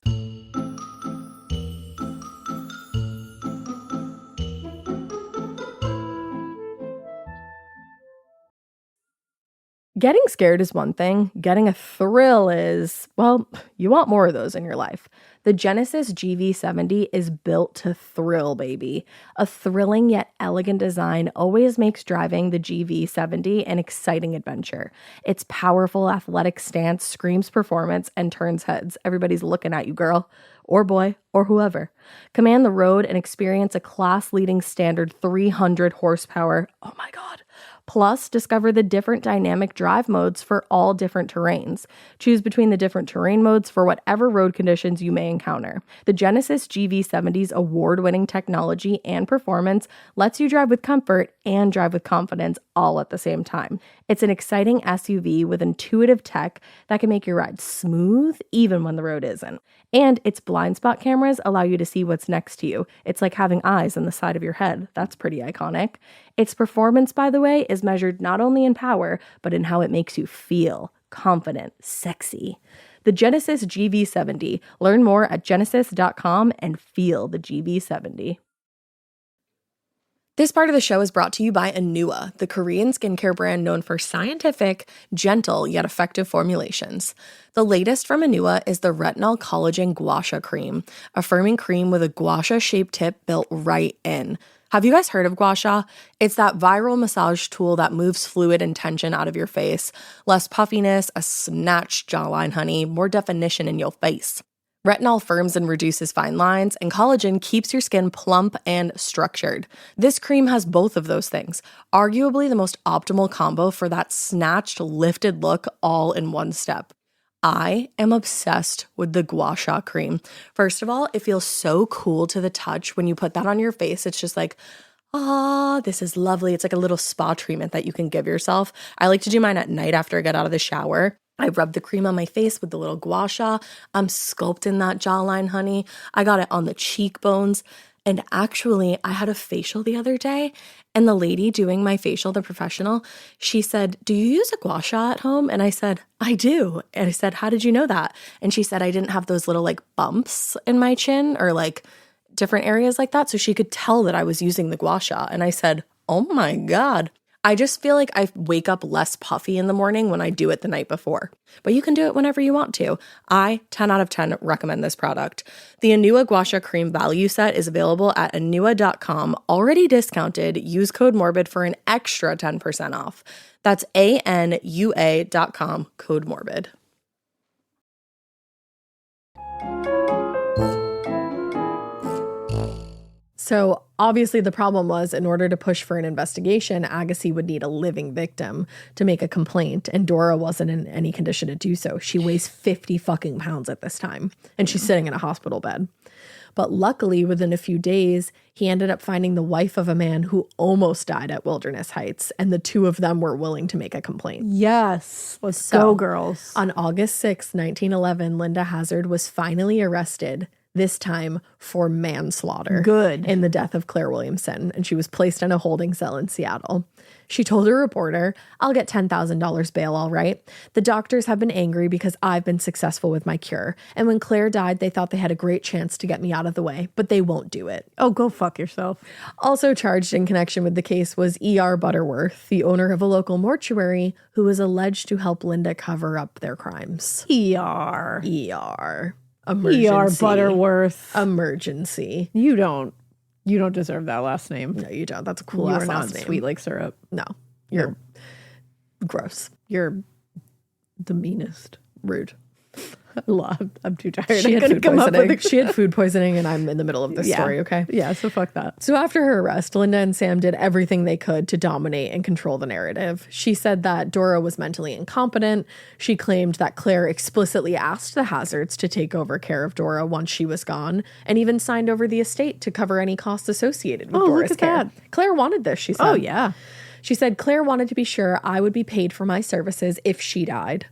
Speaker 1: Getting scared is one thing. Getting a thrill is, well, you want more of those in your life. The Genesis GV70 is built to thrill, baby. A thrilling yet elegant design always makes driving the GV70 an exciting adventure. Its powerful athletic stance screams performance and turns heads. Everybody's looking at you, girl, or boy, or whoever. Command the road and experience a class-leading standard 300 horsepower. Oh my God. Plus, discover the different dynamic drive modes for all different terrains. Choose between the different terrain modes for whatever road conditions you may encounter. The Genesis GV70's award-winning technology and performance lets you drive with comfort and drive with confidence all at the same time. It's an exciting SUV with intuitive tech that can make your ride smooth even when the road isn't. And its blind spot cameras allow you to see what's next to you. It's like having eyes on the side of your head. That's pretty iconic. Its performance, by the way, is measured not only in power, but in how it makes you feel confident, sexy. The Genesis GV70. Learn more at genesis.com and feel the GV70. This part of the show is brought to you by Anua, the Korean skincare brand known for scientific, gentle, yet effective formulations. The latest from Anua is the Retinol Collagen Gua Sha Cream, a firming cream with a gua sha-shaped tip built right in. Have you guys heard of gua sha? It's that viral massage tool that moves fluid and tension out of your face. Less puffiness, a snatched jawline, honey, more definition in your face. Retinol firms and reduces fine lines, and collagen keeps your skin plump and structured. This cream has both of those things, arguably the most optimal combo for that snatched, lifted look all in one step. I am obsessed with the Gua Sha cream. First of all, it feels so cool to the touch when you put that on your face. It's just like, this is lovely. It's like a little spa treatment that you can give yourself. I like to do mine at night after I get out of the shower. I rub the cream on my face with the little gua sha. I'm sculpting that jawline, honey. I got it on the cheekbones. And actually, I had a facial the other day, and the lady doing my facial, the professional, she said, "Do you use a gua sha at home?" And I said, "I do." And I said, "How did you know that?" And she said, "I didn't have those little like bumps in my chin or like different areas like that." So she could tell that I was using the gua sha. And I said, "Oh my God." I just feel like I wake up less puffy in the morning when I do it the night before. But you can do it whenever you want to. I, 10 out of 10, recommend this product. The Anua Gua Sha Cream value set is available at anua.com, already discounted. Use code MORBID for an extra 10% off. That's ANUA.com, code MORBID. So obviously the problem was, in order to push for an investigation, Agassi would need a living victim to make a complaint, and Dora wasn't in any condition to do so. She weighs 50 fucking pounds at this time, and she's sitting in a hospital bed. But luckily, within a few days, he ended up finding the wife of a man who almost died at Wilderness Heights, and the two of them were willing to make a complaint.
Speaker 2: Yes. Let's go, girls.
Speaker 1: On August 6, 1911, Linda Hazzard was finally arrested, this time for manslaughter.
Speaker 2: Good.
Speaker 1: In the death of Claire Williamson, and she was placed in a holding cell in Seattle. She told a reporter, "I'll get $10,000 bail, all right. The doctors have been angry because I've been successful with my cure. And when Claire died, they thought they had a great chance to get me out of the way, but they won't do it."
Speaker 2: Oh, go fuck yourself.
Speaker 1: Also charged in connection with the case was E.R. Butterworth, the owner of a local mortuary, who was alleged to help Linda cover up their crimes.
Speaker 2: E.R.
Speaker 1: Emergency.
Speaker 2: E.R. Butterworth.
Speaker 1: Emergency.
Speaker 2: You don't deserve that last name.
Speaker 1: No, you don't. That's a cool
Speaker 2: You
Speaker 1: ass
Speaker 2: are not
Speaker 1: last name.
Speaker 2: sweet like syrup.
Speaker 1: No, you're gross.
Speaker 2: You're the meanest.
Speaker 1: Rude.
Speaker 2: I'm too tired.
Speaker 1: She
Speaker 2: I'm
Speaker 1: had
Speaker 2: gonna
Speaker 1: food
Speaker 2: come up
Speaker 1: poisoning.
Speaker 2: with
Speaker 1: She had food poisoning, and I'm in the middle of this story, okay?
Speaker 2: Yeah, so fuck that.
Speaker 1: So after her arrest, Linda and Sam did everything they could to dominate and control the narrative. She said that Dora was mentally incompetent. She claimed that Claire explicitly asked the Hazzards to take over care of Dora once she was gone, and even signed over the estate to cover any costs associated with Dora's
Speaker 2: look at
Speaker 1: care.
Speaker 2: that.
Speaker 1: Claire wanted this, she said.
Speaker 2: Oh, yeah.
Speaker 1: She said Claire wanted to be sure I would be paid for my services if she died.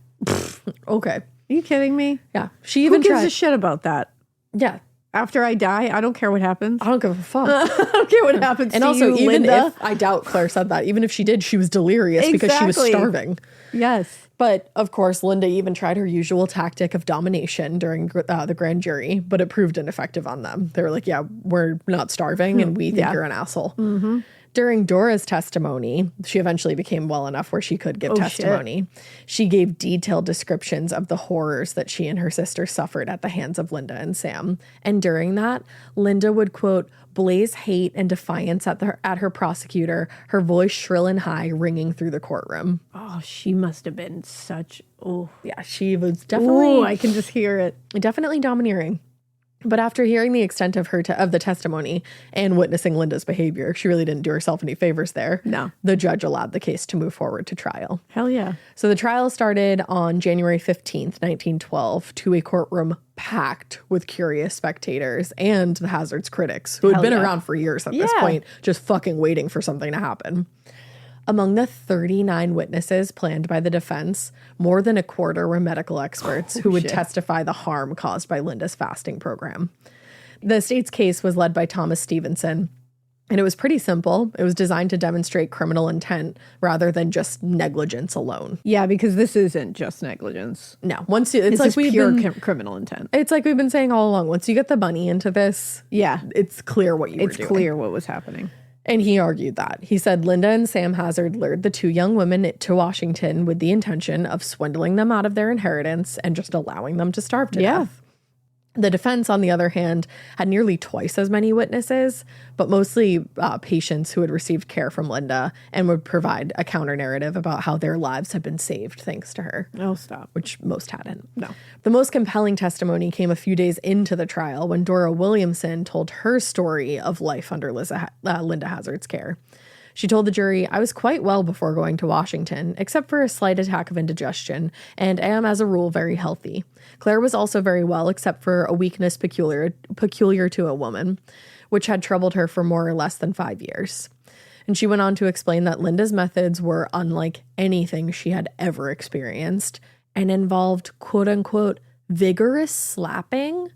Speaker 1: Okay.
Speaker 2: Are you kidding me?
Speaker 1: Yeah. She even
Speaker 2: Who gives
Speaker 1: tried.
Speaker 2: a shit about that?
Speaker 1: Yeah.
Speaker 2: After I die, I don't care what happens.
Speaker 1: I don't give a fuck.
Speaker 2: I don't care what happens
Speaker 1: And
Speaker 2: to
Speaker 1: also,
Speaker 2: you,
Speaker 1: even
Speaker 2: Linda.
Speaker 1: if, I doubt Claire said that, even if she did, she was delirious because she was
Speaker 2: Exactly.
Speaker 1: starving.
Speaker 2: Yes.
Speaker 1: But of course, Linda even tried her usual tactic of domination during the grand jury, but it proved ineffective on them. They were like, "Yeah, we're not starving, and we think you're an asshole." Mm-hmm. During Dora's testimony, she eventually became well enough where she could give testimony. She gave detailed descriptions of the horrors that she and her sister suffered at the hands of Linda and Sam. And during that, Linda would, quote, blaze hate and defiance at her prosecutor, her voice shrill and high, ringing through the courtroom.
Speaker 2: Oh, she must have been such... Oh,
Speaker 1: Yeah, she was definitely...
Speaker 2: I can just hear it.
Speaker 1: Definitely domineering. But after hearing the extent of of the testimony and witnessing Linda's behavior, she really didn't do herself any favors there.
Speaker 2: No.
Speaker 1: The judge allowed the case to move forward to trial.
Speaker 2: Hell yeah.
Speaker 1: So the trial started on January 15th, 1912, to a courtroom packed with curious spectators and the Hazzard's critics, who had been around for years at this point, just fucking waiting for something to happen. Among the 39 witnesses planned by the defense, more than a quarter were medical experts who would testify the harm caused by Linda's fasting program. The state's case was led by Thomas Stevenson, and it was pretty simple. It was designed to demonstrate criminal intent rather than just negligence alone.
Speaker 2: Yeah, because this isn't just negligence.
Speaker 1: No, it's like
Speaker 2: criminal intent.
Speaker 1: It's like we've been saying all along. Once you get the bunny into this, it's clear what you were doing.
Speaker 2: It's clear what was happening.
Speaker 1: And he argued that. He said Linda and Sam Hazzard lured the two young women to Washington with the intention of swindling them out of their inheritance and just allowing them to starve to death. The defense, on the other hand, had nearly twice as many witnesses, but mostly patients who had received care from Linda and would provide a counter narrative about how their lives had been saved thanks to her.
Speaker 2: Oh, stop.
Speaker 1: Which most hadn't.
Speaker 2: No.
Speaker 1: The most compelling testimony came a few days into the trial when Dora Williamson told her story of life under Linda Hazzard's care. She told the jury, "I was quite well before going to Washington, except for a slight attack of indigestion, and am, as a rule, very healthy. Claire was also very well, except for a weakness peculiar to a woman, which had troubled her for more or less than 5 years." And she went on to explain that Linda's methods were unlike anything she had ever experienced and involved, quote unquote, vigorous slapping,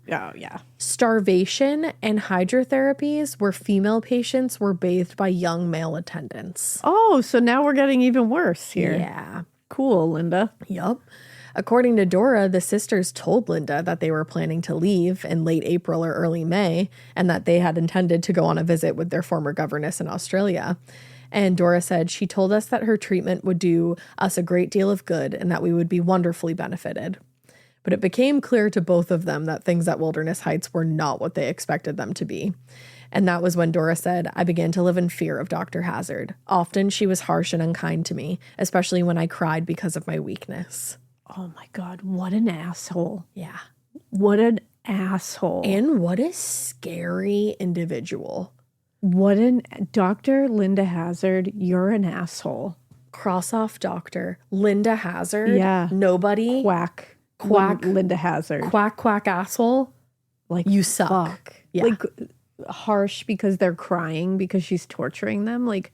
Speaker 1: starvation, and hydrotherapies where female patients were bathed by young male attendants.
Speaker 2: Oh, so now we're getting even worse here.
Speaker 1: Yeah.
Speaker 2: Cool, Linda.
Speaker 1: Yup. According to Dora, the sisters told Linda that they were planning to leave in late April or early May and that they had intended to go on a visit with their former governess in Australia. And Dora said she told us that her treatment would do us a great deal of good and that we would be wonderfully benefited. But it became clear to both of them that things at Wilderness Heights were not what they expected them to be. And that was when Dora said, "I began to live in fear of Dr. Hazzard. Often she was harsh and unkind to me, especially when I cried because of my weakness."
Speaker 2: Oh my God, what an asshole.
Speaker 1: Yeah.
Speaker 2: What an asshole.
Speaker 1: And what a scary individual.
Speaker 2: Dr. Linda Hazzard, you're an asshole.
Speaker 1: Cross off Dr. Linda Hazzard.
Speaker 2: Yeah.
Speaker 1: Nobody.
Speaker 2: Quack. Linda Hazzard.
Speaker 1: Quack asshole.
Speaker 2: Like,
Speaker 1: you suck.
Speaker 2: Fuck.
Speaker 1: Yeah.
Speaker 2: Like, harsh because they're crying because she's torturing them. Like,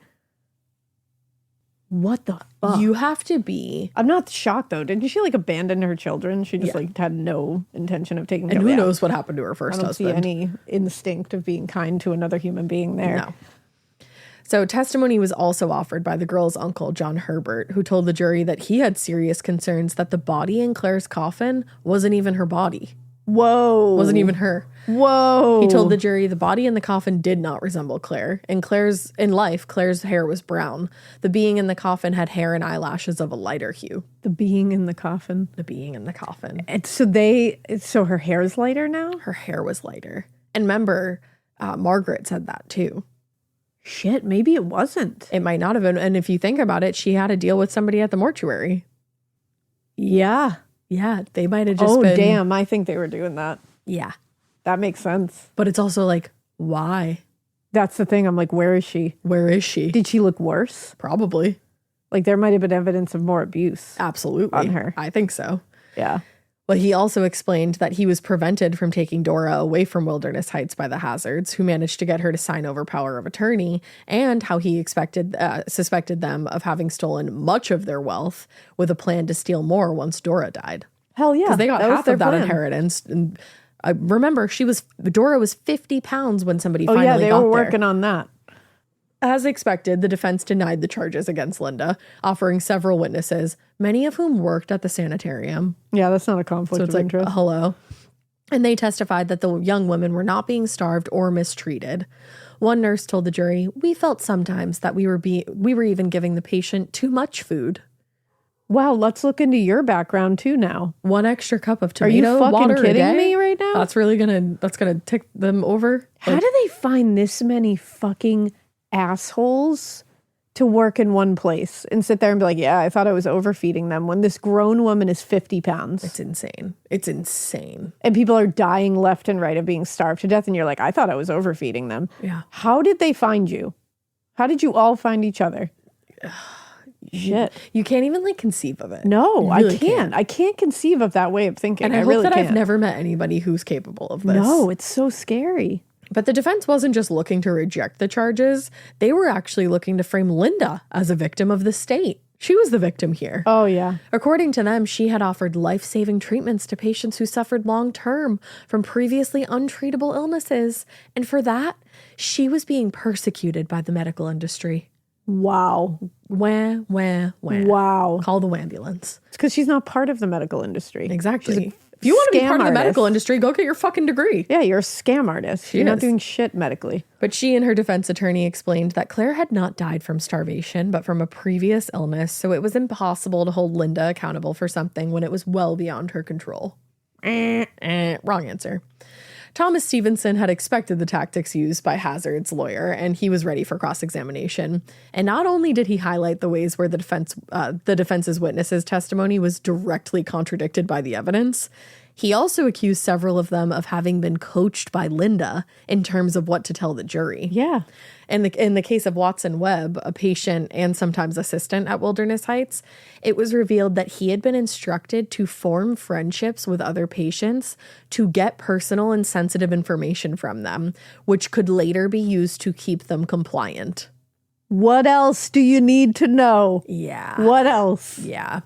Speaker 2: what the fuck?
Speaker 1: You have to be.
Speaker 2: I'm not shocked though. Didn't she like abandon her children? She just like had no intention of taking them.
Speaker 1: And who knows what happened to her first husband?
Speaker 2: I don't see any instinct of being kind to another human being there.
Speaker 1: No. So testimony was also offered by the girl's uncle, John Herbert, who told the jury that he had serious concerns that the body in Claire's coffin wasn't even her body.
Speaker 2: Whoa.
Speaker 1: Wasn't even her.
Speaker 2: Whoa.
Speaker 1: He told the jury the body in the coffin did not resemble Claire. In life, Claire's hair was brown. The being in the coffin had hair and eyelashes of a lighter hue.
Speaker 2: The being in the coffin?
Speaker 1: The being in the coffin.
Speaker 2: And so her hair is lighter now?
Speaker 1: Her hair was lighter. And remember, Margaret said that too.
Speaker 2: Shit, maybe it wasn't.
Speaker 1: It might not have been. And if you think about it, she had to deal with somebody at the mortuary.
Speaker 2: Yeah.
Speaker 1: Yeah, they might have just
Speaker 2: been...
Speaker 1: Oh,
Speaker 2: damn, I think they were doing that.
Speaker 1: Yeah.
Speaker 2: That makes sense.
Speaker 1: But it's also like, why?
Speaker 2: That's the thing. I'm like, where is she?
Speaker 1: Where is she?
Speaker 2: Did she look worse?
Speaker 1: Probably.
Speaker 2: Like, there might have been evidence of more abuse.
Speaker 1: Absolutely.
Speaker 2: On her.
Speaker 1: I think so.
Speaker 2: Yeah.
Speaker 1: Well, he also explained that he was prevented from taking Dora away from Wilderness Heights by the Hazards, who managed to get her to sign over power of attorney, and how he suspected them of having stolen much of their wealth with a plan to steal more once Dora died.
Speaker 2: Hell yeah.
Speaker 1: Because they got half of that
Speaker 2: plan.
Speaker 1: inheritance. And remember, Dora was 50 pounds when somebody finally got there.
Speaker 2: Oh yeah, they were working on that.
Speaker 1: As expected, the defense denied the charges against Linda, offering several witnesses, many of whom worked at the sanitarium.
Speaker 2: Yeah, that's not a conflict of interest.
Speaker 1: Like, hello. And they testified that the young women were not being starved or mistreated. One nurse told the jury, "We felt sometimes that we were even giving the patient too much food."
Speaker 2: Wow, let's look into your background too now.
Speaker 1: 1 extra cup of tomato water a day.
Speaker 2: Are you fucking kidding me right now?
Speaker 1: That's gonna tick them over.
Speaker 2: How do they find this many fucking assholes to work in one place and sit there and be like, yeah, I thought I was overfeeding them when this grown woman is 50 pounds.
Speaker 1: It's insane. It's insane.
Speaker 2: And people are dying left and right of being starved to death. And you're like, I thought I was overfeeding them.
Speaker 1: Yeah.
Speaker 2: How did they find you? How did you all find each other? Shit.
Speaker 1: You can't even like conceive of it.
Speaker 2: No, really I can't. I can't conceive of that way of thinking.
Speaker 1: And I hope
Speaker 2: really
Speaker 1: that
Speaker 2: can't.
Speaker 1: I've never met anybody who's capable of this.
Speaker 2: No, it's so scary.
Speaker 1: But the defense wasn't just looking to reject the charges. They were actually looking to frame Linda as a victim of the state. She was the victim here.
Speaker 2: Oh, yeah.
Speaker 1: According to them, she had offered life-saving treatments to patients who suffered long-term from previously untreatable illnesses. And for that, she was being persecuted by the medical industry.
Speaker 2: Wow.
Speaker 1: Wah, wah, wah.
Speaker 2: Wow.
Speaker 1: Call the ambulance.
Speaker 2: It's because she's not part of the medical industry.
Speaker 1: Exactly. If you want to be part of the medical industry, go get your fucking degree.
Speaker 2: Yeah, you're a scam artist. You're not doing shit medically.
Speaker 1: But she and her defense attorney explained that Claire had not died from starvation, but from a previous illness, so it was impossible to hold Linda accountable for something when it was well beyond her control. Wrong answer. Thomas Stevenson had expected the tactics used by Hazzard's lawyer, and he was ready for cross-examination. And not only did he highlight the ways where the defense's witnesses' testimony was directly contradicted by the evidence, he also accused several of them of having been coached by Linda in terms of what to tell the jury.
Speaker 2: Yeah.
Speaker 1: In the case of Watson Webb, a patient and sometimes assistant at Wilderness Heights, it was revealed that he had been instructed to form friendships with other patients to get personal and sensitive information from them, which could later be used to keep them compliant.
Speaker 2: What else do you need to know?
Speaker 1: Yeah.
Speaker 2: What else?
Speaker 1: Yeah.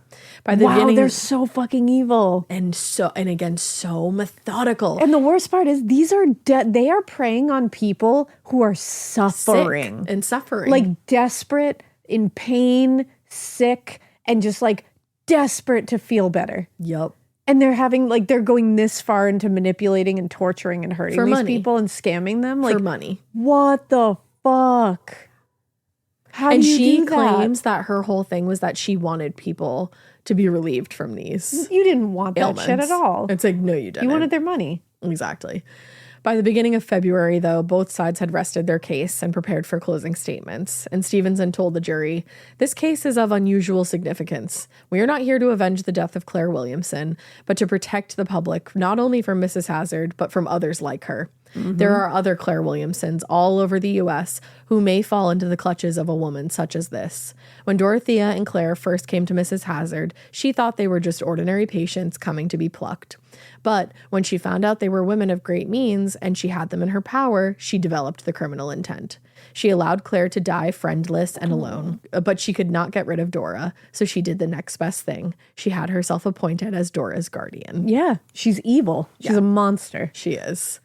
Speaker 1: By the beginning,
Speaker 2: they're so fucking evil.
Speaker 1: And again, so methodical.
Speaker 2: And the worst part is these are they are preying on people who are suffering.
Speaker 1: Sick and suffering.
Speaker 2: Like desperate, in pain, sick, and just like desperate to feel better.
Speaker 1: Yep.
Speaker 2: And they're going this far into manipulating and torturing and hurting these people and scamming them. Like,
Speaker 1: for money.
Speaker 2: What the fuck? How
Speaker 1: and
Speaker 2: do you
Speaker 1: she
Speaker 2: do that?
Speaker 1: claims that her whole thing was that she wanted people to be relieved from these.
Speaker 2: You didn't want that
Speaker 1: ailments.
Speaker 2: shit at all.
Speaker 1: It's like, no, you didn't.
Speaker 2: You wanted their money.
Speaker 1: Exactly. By the beginning of February, though, both sides had rested their case and prepared for closing statements. And Stevenson told the jury, "This case is of unusual significance. We are not here to avenge the death of Claire Williamson, but to protect the public, not only from Mrs. Hazzard, but from others like her. Mm-hmm. There are other Claire Williamsons all over the U.S. who may fall into the clutches of a woman such as this. When Dorothea and Claire first came to Mrs. Hazzard, she thought they were just ordinary patients coming to be plucked. But when she found out they were women of great means and she had them in her power, she developed the criminal intent. She allowed Claire to die friendless and alone, but she could not get rid of Dora, so she did the next best thing. She had herself appointed as Dora's guardian."
Speaker 2: Yeah, she's evil. She's a monster.
Speaker 1: She is.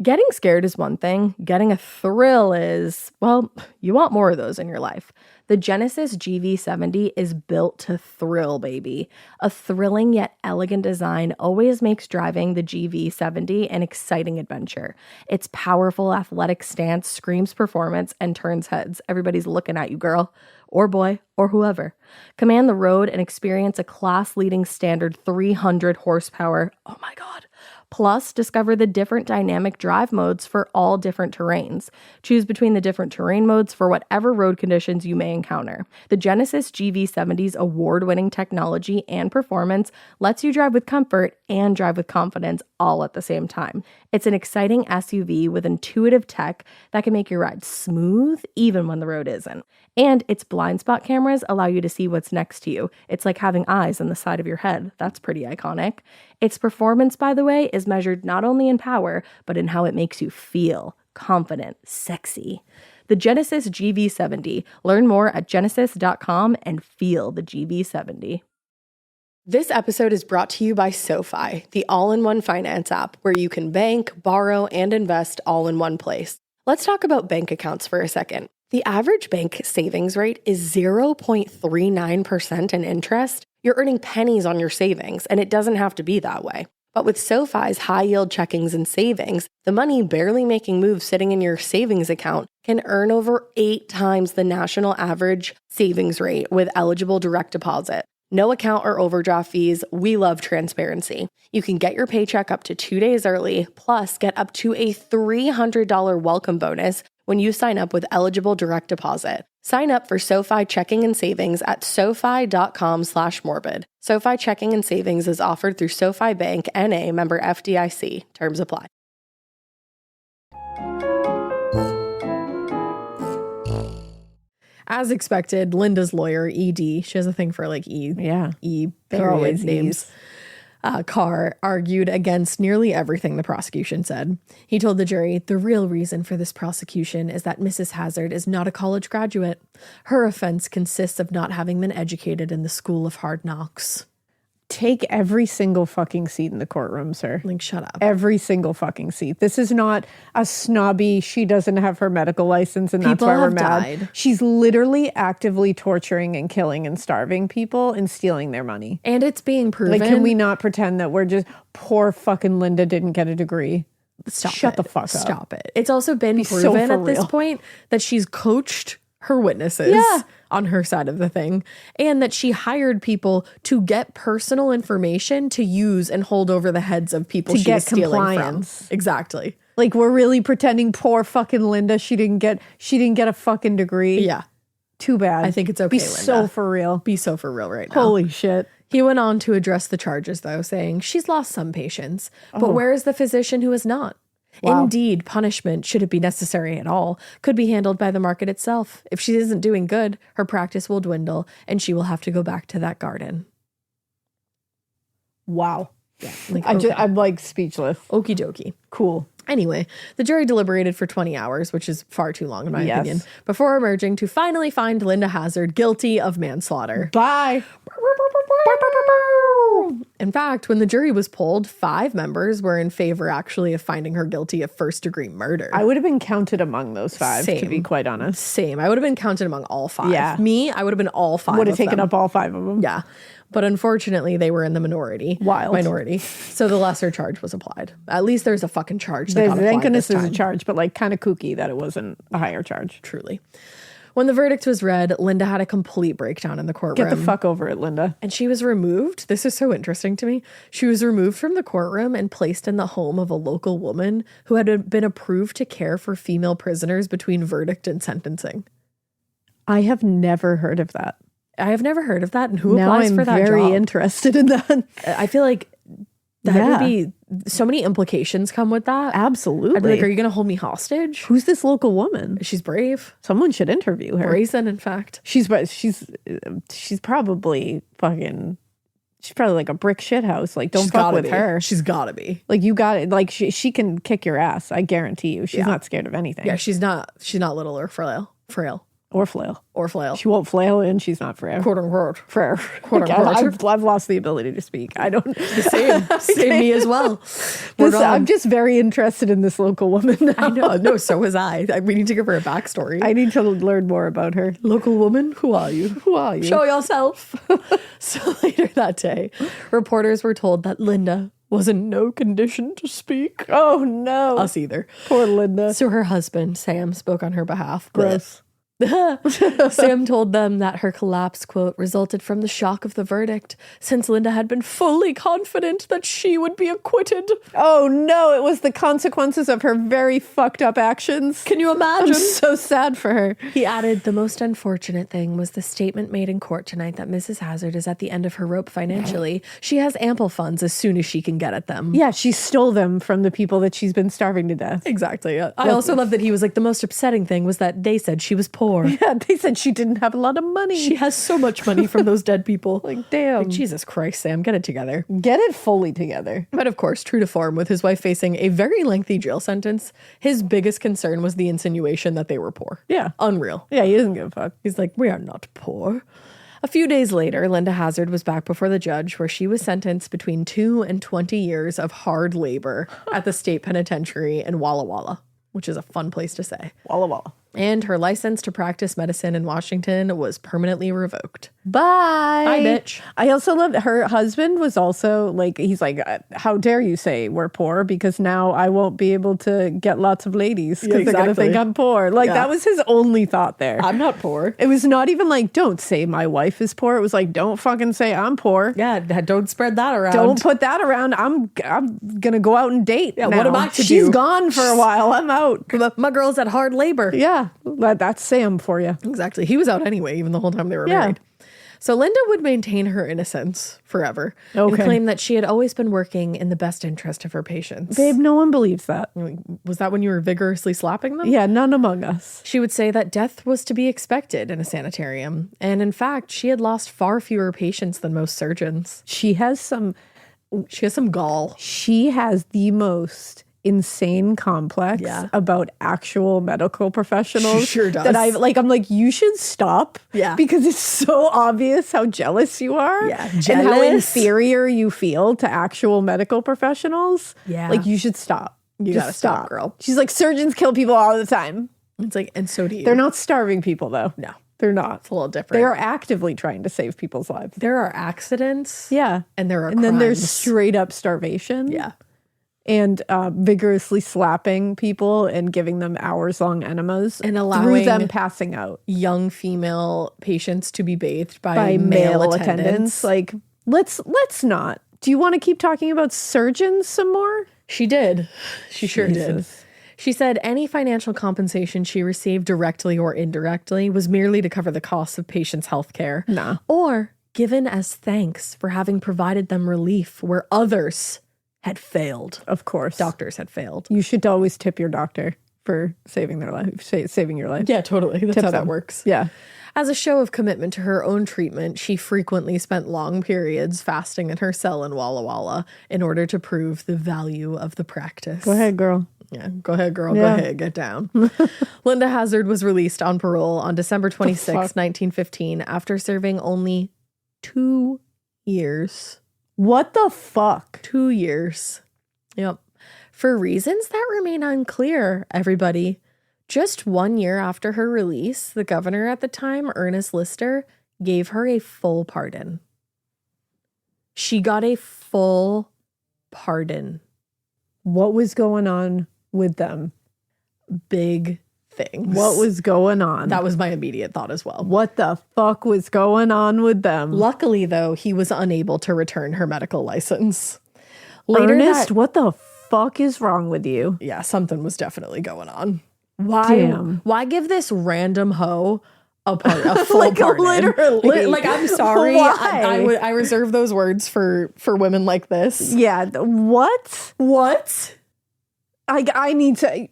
Speaker 1: Getting scared is one thing. Getting a thrill is, well, you want more of those in your life. The Genesis GV70 is built to thrill, baby. A thrilling yet elegant design always makes driving the GV70 an exciting adventure. Its powerful athletic stance screams performance and turns heads. Everybody's looking at you, girl, or boy, or whoever. Command the road and experience a class-leading standard 300 horsepower. Oh my God. Plus, discover the different dynamic drive modes for all different terrains. Choose between the different terrain modes for whatever road conditions you may encounter. The Genesis GV70's award-winning technology and performance lets you drive with comfort and drive with confidence all at the same time. It's an exciting SUV with intuitive tech that can make your ride smooth even when the road isn't. And its blind spot cameras allow you to see what's next to you. It's like having eyes on the side of your head. That's pretty iconic. Its performance, by the way, is measured not only in power, but in how it makes you feel confident, sexy. The Genesis GV70. Learn more at genesis.com and feel the GV70. This episode is brought to you by SoFi, the all-in-one finance app where you can bank, borrow, and invest all in one place. Let's talk about bank accounts for a second. The average bank savings rate is 0.39% in interest. You're earning pennies on your savings, and it doesn't have to be that way. But with SoFi's high-yield checkings and savings, the money barely making moves sitting in your savings account can earn over 8 times the national average savings rate with eligible direct deposit. No account or overdraft fees. We love transparency. You can get your paycheck up to 2 days early, plus get up to a $300 welcome bonus when you sign up with eligible direct deposit. Sign up for SoFi checking and savings at SoFi.com/morbid. SoFi checking and savings is offered through SoFi Bank, N.A., member FDIC. Terms apply. As expected, Linda's lawyer, E.D., she has a thing for like E.
Speaker 2: Yeah.
Speaker 1: E.
Speaker 2: They're always
Speaker 1: period names. Carr argued against nearly everything the prosecution said. He told the jury, the real reason for this prosecution is that Mrs. Hazzard is not a college graduate. Her offense consists of not having been educated in the school of hard knocks.
Speaker 2: Take every single fucking seat in the courtroom, sir.
Speaker 1: Like, shut up.
Speaker 2: Every single fucking seat. This is not a snobby, she doesn't have her medical license and that's why we're mad.
Speaker 1: Died.
Speaker 2: She's literally actively torturing and killing and starving people and stealing their money.
Speaker 1: And it's being proven.
Speaker 2: Like, can we not pretend that we're just, poor fucking Linda didn't get a degree? Shut the fuck up.
Speaker 1: Stop it. It's also been proven at this point that she's coached her witnesses on her side of the thing, and that she hired people to get personal information to use and hold over the heads of people she was stealing compliance from. Exactly.
Speaker 2: Like, we're really pretending poor fucking Linda, she didn't get a fucking degree.
Speaker 1: Yeah.
Speaker 2: Too bad.
Speaker 1: I think it's okay,
Speaker 2: Be
Speaker 1: Linda.
Speaker 2: so for real.
Speaker 1: Be so for real right now.
Speaker 2: Holy shit.
Speaker 1: He went on to address the charges, though, saying, she's lost some patients, but where is the physician who is not? Wow. Indeed, punishment, should it be necessary at all, could be handled by the market itself. If she isn't doing good, her practice will dwindle, and she will have to go back to that garden.
Speaker 2: Wow.
Speaker 1: Yeah, like,
Speaker 2: I'm like speechless.
Speaker 1: Okie dokie.
Speaker 2: Cool.
Speaker 1: Anyway, the jury deliberated for 20 hours, which is far too long in my opinion, before emerging to finally find Linda Hazzard guilty of manslaughter.
Speaker 2: Bye.
Speaker 1: In fact, when the jury was polled, 5 members were in favor actually of finding her guilty of first-degree murder.
Speaker 2: I would have been counted among those 5, to be quite honest.
Speaker 1: Same. I would have been counted among all 5.
Speaker 2: Yeah.
Speaker 1: Me, I would have been all 5
Speaker 2: would have taken up all 5 of them.
Speaker 1: Yeah. But unfortunately, they were in the minority. Minority. So the lesser charge was applied. At least there's a fucking charge that got applied.
Speaker 2: Thank goodness there's a charge, but like kind of kooky that it wasn't a higher charge.
Speaker 1: Truly. When the verdict was read, Linda had a complete breakdown in the courtroom.
Speaker 2: Get the fuck over it, Linda.
Speaker 1: And she was removed. This is so interesting to me. She was removed from the courtroom and placed in the home of a local woman who had been approved to care for female prisoners between verdict and sentencing.
Speaker 2: I have never heard of that.
Speaker 1: I have never heard of that. And who applies for that job?
Speaker 2: Now I'm very interested in that.
Speaker 1: I feel like that would be so many implications come with that.
Speaker 2: Absolutely.
Speaker 1: I'd be like, are you going to hold me hostage?
Speaker 2: Who's this local woman?
Speaker 1: She's brave.
Speaker 2: Someone should interview her.
Speaker 1: Brazen, in fact.
Speaker 2: She's probably fucking. She's probably like a brick shit house. Like, don't fuck with her.
Speaker 1: She's gotta be.
Speaker 2: Like, you got it. Like, she can kick your ass. I guarantee you. She's not scared of anything.
Speaker 1: Yeah, she's not little or frail.
Speaker 2: Or flail.
Speaker 1: She
Speaker 2: won't flail and she's not frail.
Speaker 1: Quote unquote.
Speaker 2: Frail. I've lost the ability to speak. I don't.
Speaker 1: Same me as well.
Speaker 2: I'm just very interested in this local woman now.
Speaker 1: I know. No, so was I. We need to give her a backstory.
Speaker 2: I need to learn more about her.
Speaker 1: Local woman, who are you? Show yourself. So later that day, reporters were told that Linda was in no condition to speak.
Speaker 2: Oh, no.
Speaker 1: Us either.
Speaker 2: Poor Linda.
Speaker 1: So her husband, Sam, spoke on her behalf.
Speaker 2: Gross.
Speaker 1: Sam told them that her collapse, quote, resulted from the shock of the verdict, since Linda had been fully confident that she would be acquitted.
Speaker 2: Oh no, it was the consequences of her very fucked up actions.
Speaker 1: Can you imagine?
Speaker 2: I'm so sad for her.
Speaker 1: He added, the most unfortunate thing was the statement made in court tonight that Mrs. Hazzard is at the end of her rope financially. She has ample funds as soon as she can get at them.
Speaker 2: Yeah, she stole them from the people that she's been starving to death.
Speaker 1: Exactly. I also love that he was like, the most upsetting thing was that they said she was poor.
Speaker 2: Yeah, they said she didn't have a lot of money.
Speaker 1: She has so much money from those dead people.
Speaker 2: Like, damn.
Speaker 1: Like, Jesus Christ, Sam, get it together.
Speaker 2: Get it fully together.
Speaker 1: But of course, true to form, with his wife facing a very lengthy jail sentence, his biggest concern was the insinuation that they were poor.
Speaker 2: Yeah.
Speaker 1: Unreal.
Speaker 2: Yeah, he doesn't give a fuck.
Speaker 1: He's like, we are not poor. A few days later, Linda Hazzard was back before the judge, where she was sentenced between 2 and 20 years of hard labor at the state penitentiary in Walla Walla, which is a fun place to say.
Speaker 2: Walla Walla.
Speaker 1: And her license to practice medicine in Washington was permanently revoked.
Speaker 2: Bye.
Speaker 1: Bye, bitch.
Speaker 2: I also love that her husband was also like, he's like, how dare you say we're poor, because now I won't be able to get lots of ladies because they're going to think I'm poor. Like, that was his only thought there.
Speaker 1: I'm not poor.
Speaker 2: It was not even like, don't say my wife is poor. It was like, don't fucking say I'm poor.
Speaker 1: Yeah, don't spread that around.
Speaker 2: Don't put that around. I'm going to go out and date.
Speaker 1: Yeah,
Speaker 2: now.
Speaker 1: what am I to do?
Speaker 2: She's gone for a while. I'm out.
Speaker 1: My girl's at hard labor.
Speaker 2: Yeah, that's Sam for you.
Speaker 1: Exactly. He was out anyway, even the whole time they were married. So Linda would maintain her innocence forever and
Speaker 2: Okay.
Speaker 1: claim that she had always been working in the best interest of her patients.
Speaker 2: Babe, no one believes that.
Speaker 1: Was that when you were vigorously slapping them?
Speaker 2: Yeah, none among us.
Speaker 1: She would say that death was to be expected in a sanitarium. And in fact, she had lost far fewer patients than most surgeons.
Speaker 2: She has some
Speaker 1: Gall.
Speaker 2: She has the most insane complex about actual medical professionals.
Speaker 1: She sure does.
Speaker 2: That I'm like, you should stop.
Speaker 1: Yeah.
Speaker 2: Because it's so obvious how jealous you are.
Speaker 1: Yeah.
Speaker 2: And how
Speaker 1: Jealous.
Speaker 2: inferior you feel to actual medical professionals.
Speaker 1: Yeah.
Speaker 2: Like, you should stop.
Speaker 1: You
Speaker 2: Just
Speaker 1: gotta stop, girl.
Speaker 2: She's like, surgeons kill people all the time.
Speaker 1: It's like, and so do you.
Speaker 2: They're not starving people, though.
Speaker 1: No.
Speaker 2: They're not.
Speaker 1: It's a little different.
Speaker 2: They are actively trying to save people's lives.
Speaker 1: There are accidents.
Speaker 2: Yeah.
Speaker 1: And there are
Speaker 2: And then there's
Speaker 1: crimes.
Speaker 2: straight up starvation.
Speaker 1: Yeah.
Speaker 2: And vigorously slapping people and giving them hours-long enemas
Speaker 1: And
Speaker 2: through
Speaker 1: allowing
Speaker 2: them passing out
Speaker 1: young female patients to be bathed
Speaker 2: by male attendants. Like, let's not. Do you want to keep talking about surgeons some more?
Speaker 1: She did. She sure did.
Speaker 2: Jesus.
Speaker 1: She said any financial compensation she received directly or indirectly was merely to cover the costs of patients' health care.
Speaker 2: Nah.
Speaker 1: Or given as thanks for having provided them relief where others had failed.
Speaker 2: Of course.
Speaker 1: Doctors had failed.
Speaker 2: You should always tip your doctor for saving their life, saving your life.
Speaker 1: Yeah, totally. That's how that works.
Speaker 2: Yeah.
Speaker 1: As a show of commitment to her own treatment, she frequently spent long periods fasting in her cell in Walla Walla in order to prove the value of the practice.
Speaker 2: Go ahead, girl.
Speaker 1: Yeah, go ahead, girl.
Speaker 2: Yeah.
Speaker 1: Go ahead, get down. Linda Hazzard was released on parole on December 26, 1915, after serving only 2 years.
Speaker 2: What the fuck?
Speaker 1: 2 years. Yep. For reasons that remain unclear, everybody. Just 1 year after her release, the governor at the time, Ernest Lister, gave her a full pardon. She got a full pardon.
Speaker 2: What was going on with them?
Speaker 1: Big things.
Speaker 2: What was going on?
Speaker 1: That was my immediate thought as well.
Speaker 2: What the fuck was going on with them?
Speaker 1: Luckily, though, he was unable to return her medical license. Later
Speaker 2: Ernest, what the fuck is wrong with you?
Speaker 1: yeah, something was definitely going on. Why?
Speaker 2: Damn.
Speaker 1: Why give this random hoe a full
Speaker 2: Like,
Speaker 1: pardon?
Speaker 2: literally.
Speaker 1: Like, I'm sorry.
Speaker 2: Why?
Speaker 1: I reserve those words for women like this.
Speaker 2: Yeah. What?
Speaker 1: What?
Speaker 2: I need to.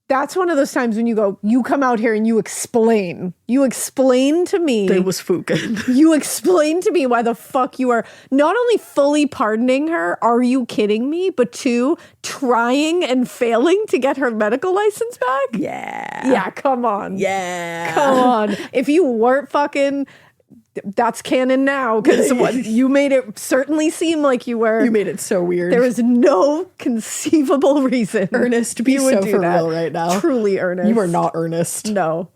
Speaker 2: That's one of those times when you come out here and you explain. You explain to me.
Speaker 1: It was fucking.
Speaker 2: You explain to me why the fuck you are not only fully pardoning her, are you kidding me? But 2, trying and failing to get her medical license back?
Speaker 1: Yeah.
Speaker 2: Yeah, come on.
Speaker 1: Yeah.
Speaker 2: Come on. If you weren't fucking, that's canon now, because you made it certainly seem like you were.
Speaker 1: You made it so weird.
Speaker 2: There is no conceivable reason.
Speaker 1: Ernest, be
Speaker 2: you would
Speaker 1: so
Speaker 2: do
Speaker 1: for
Speaker 2: that.
Speaker 1: real right now.
Speaker 2: Truly, Ernest.
Speaker 1: You are not Ernest.
Speaker 2: No.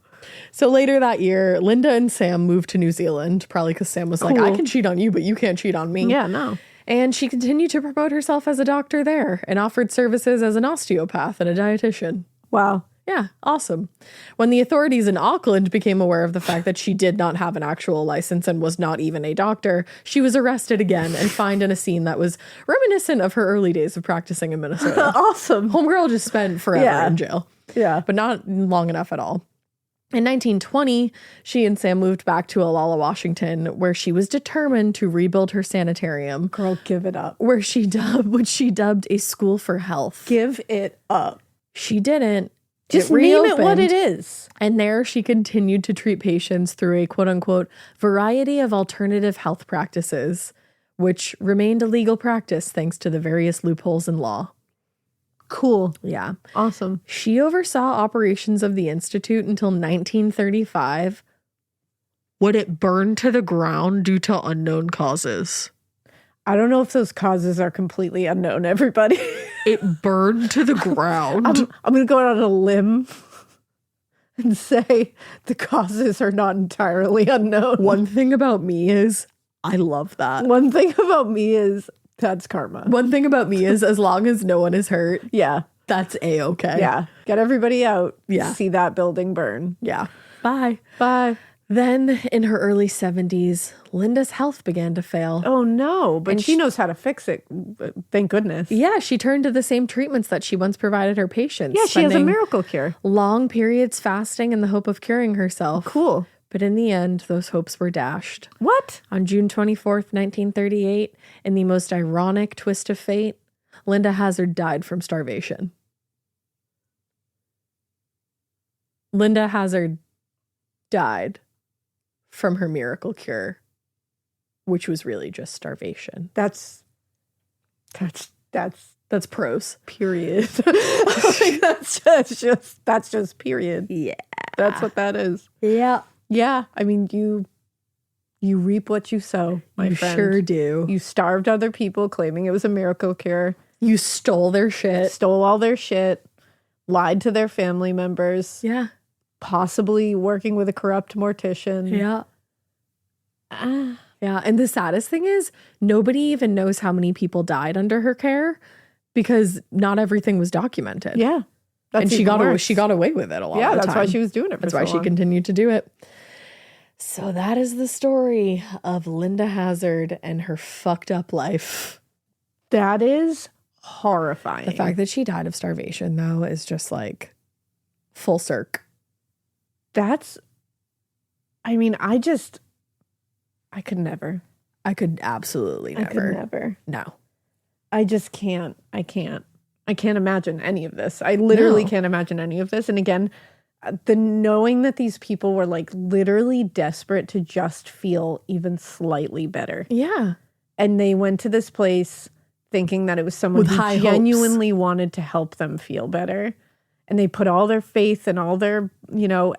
Speaker 1: So later that year, Linda and Sam moved to New Zealand, probably because Sam was like, I can cheat on you, but you can't cheat on me.
Speaker 2: Yeah, no.
Speaker 1: And she continued to promote herself as a doctor there and offered services as an osteopath and a dietitian.
Speaker 2: Wow.
Speaker 1: Yeah, awesome. When the authorities in Auckland became aware of the fact that she did not have an actual license and was not even a doctor, she was arrested again and fined in a scene that was reminiscent of her early days of practicing in Minnesota.
Speaker 2: Awesome.
Speaker 1: Homegirl just spent forever in jail.
Speaker 2: Yeah.
Speaker 1: But not long enough at all. In 1920, she and Sam moved back to Olalla, Washington, where she was determined to rebuild her sanitarium.
Speaker 2: Girl, give it up.
Speaker 1: Which she dubbed a school for health.
Speaker 2: Give it up.
Speaker 1: She didn't.
Speaker 2: Just name it what it is.
Speaker 1: And there she continued to treat patients through a quote unquote variety of alternative health practices, which remained a legal practice thanks to the various loopholes in law.
Speaker 2: Cool.
Speaker 1: Yeah.
Speaker 2: Awesome.
Speaker 1: She oversaw operations of the Institute until 1935, when it burned to the ground due to unknown causes.
Speaker 2: I don't know if those causes are completely unknown, everybody.
Speaker 1: It burned to the ground.
Speaker 2: I'm going to go out on a limb and say the causes are not entirely unknown.
Speaker 1: One thing about me is I love that.
Speaker 2: One thing about me is that's karma.
Speaker 1: One thing about me is as long as no one is hurt,
Speaker 2: Yeah.
Speaker 1: that's A-okay.
Speaker 2: Yeah. Get everybody out.
Speaker 1: Yeah.
Speaker 2: See that building burn.
Speaker 1: Yeah. Bye.
Speaker 2: Bye.
Speaker 1: Then, in her early 70s, Linda's health began to fail.
Speaker 2: Oh, no. But
Speaker 1: And
Speaker 2: she knows how to fix it. Thank goodness.
Speaker 1: Yeah, she turned to the same treatments that she once provided her patients.
Speaker 2: Yeah, she has a
Speaker 1: spending
Speaker 2: miracle cure.
Speaker 1: long periods fasting in the hope of curing herself.
Speaker 2: Cool.
Speaker 1: But in the end, those hopes were dashed.
Speaker 2: What?
Speaker 1: On June 24th, 1938, in the most ironic twist of fate, Linda Hazzard died from starvation. Linda Hazzard died from her miracle cure, which was really just starvation.
Speaker 2: That's
Speaker 1: prose.
Speaker 2: period. Like, that's just period.
Speaker 1: Yeah.
Speaker 2: That's what that is.
Speaker 1: Yeah.
Speaker 2: Yeah. I mean, you reap what you sow, my
Speaker 1: You
Speaker 2: friend.
Speaker 1: sure do.
Speaker 2: You starved other people claiming it was a miracle cure,
Speaker 1: You stole their shit.
Speaker 2: stole all their shit, lied to their family members,
Speaker 1: Yeah.
Speaker 2: possibly working with a corrupt mortician.
Speaker 1: Yeah. Yeah. And the saddest thing is, nobody even knows how many people died under her care because not everything was documented.
Speaker 2: Yeah. That's
Speaker 1: And she got away with it a lot
Speaker 2: Yeah,
Speaker 1: of the
Speaker 2: that's
Speaker 1: time.
Speaker 2: why she was doing it for
Speaker 1: That's
Speaker 2: so
Speaker 1: why she
Speaker 2: long.
Speaker 1: continued to do it. So that is the story of Linda Hazzard and her fucked up life.
Speaker 2: That is horrifying.
Speaker 1: The fact that she died of starvation, though, is just like full circ.
Speaker 2: That's, I mean, I could never.
Speaker 1: I could absolutely never.
Speaker 2: I could never.
Speaker 1: No.
Speaker 2: I just can't. I can't imagine any of this. I literally
Speaker 1: No.
Speaker 2: can't imagine any of this. And again, the knowing that these people were like literally desperate to just feel even slightly better.
Speaker 1: Yeah.
Speaker 2: And they went to this place thinking that it was someone
Speaker 1: With
Speaker 2: who
Speaker 1: high
Speaker 2: genuinely wanted to help them feel better. And they put all their faith and all their,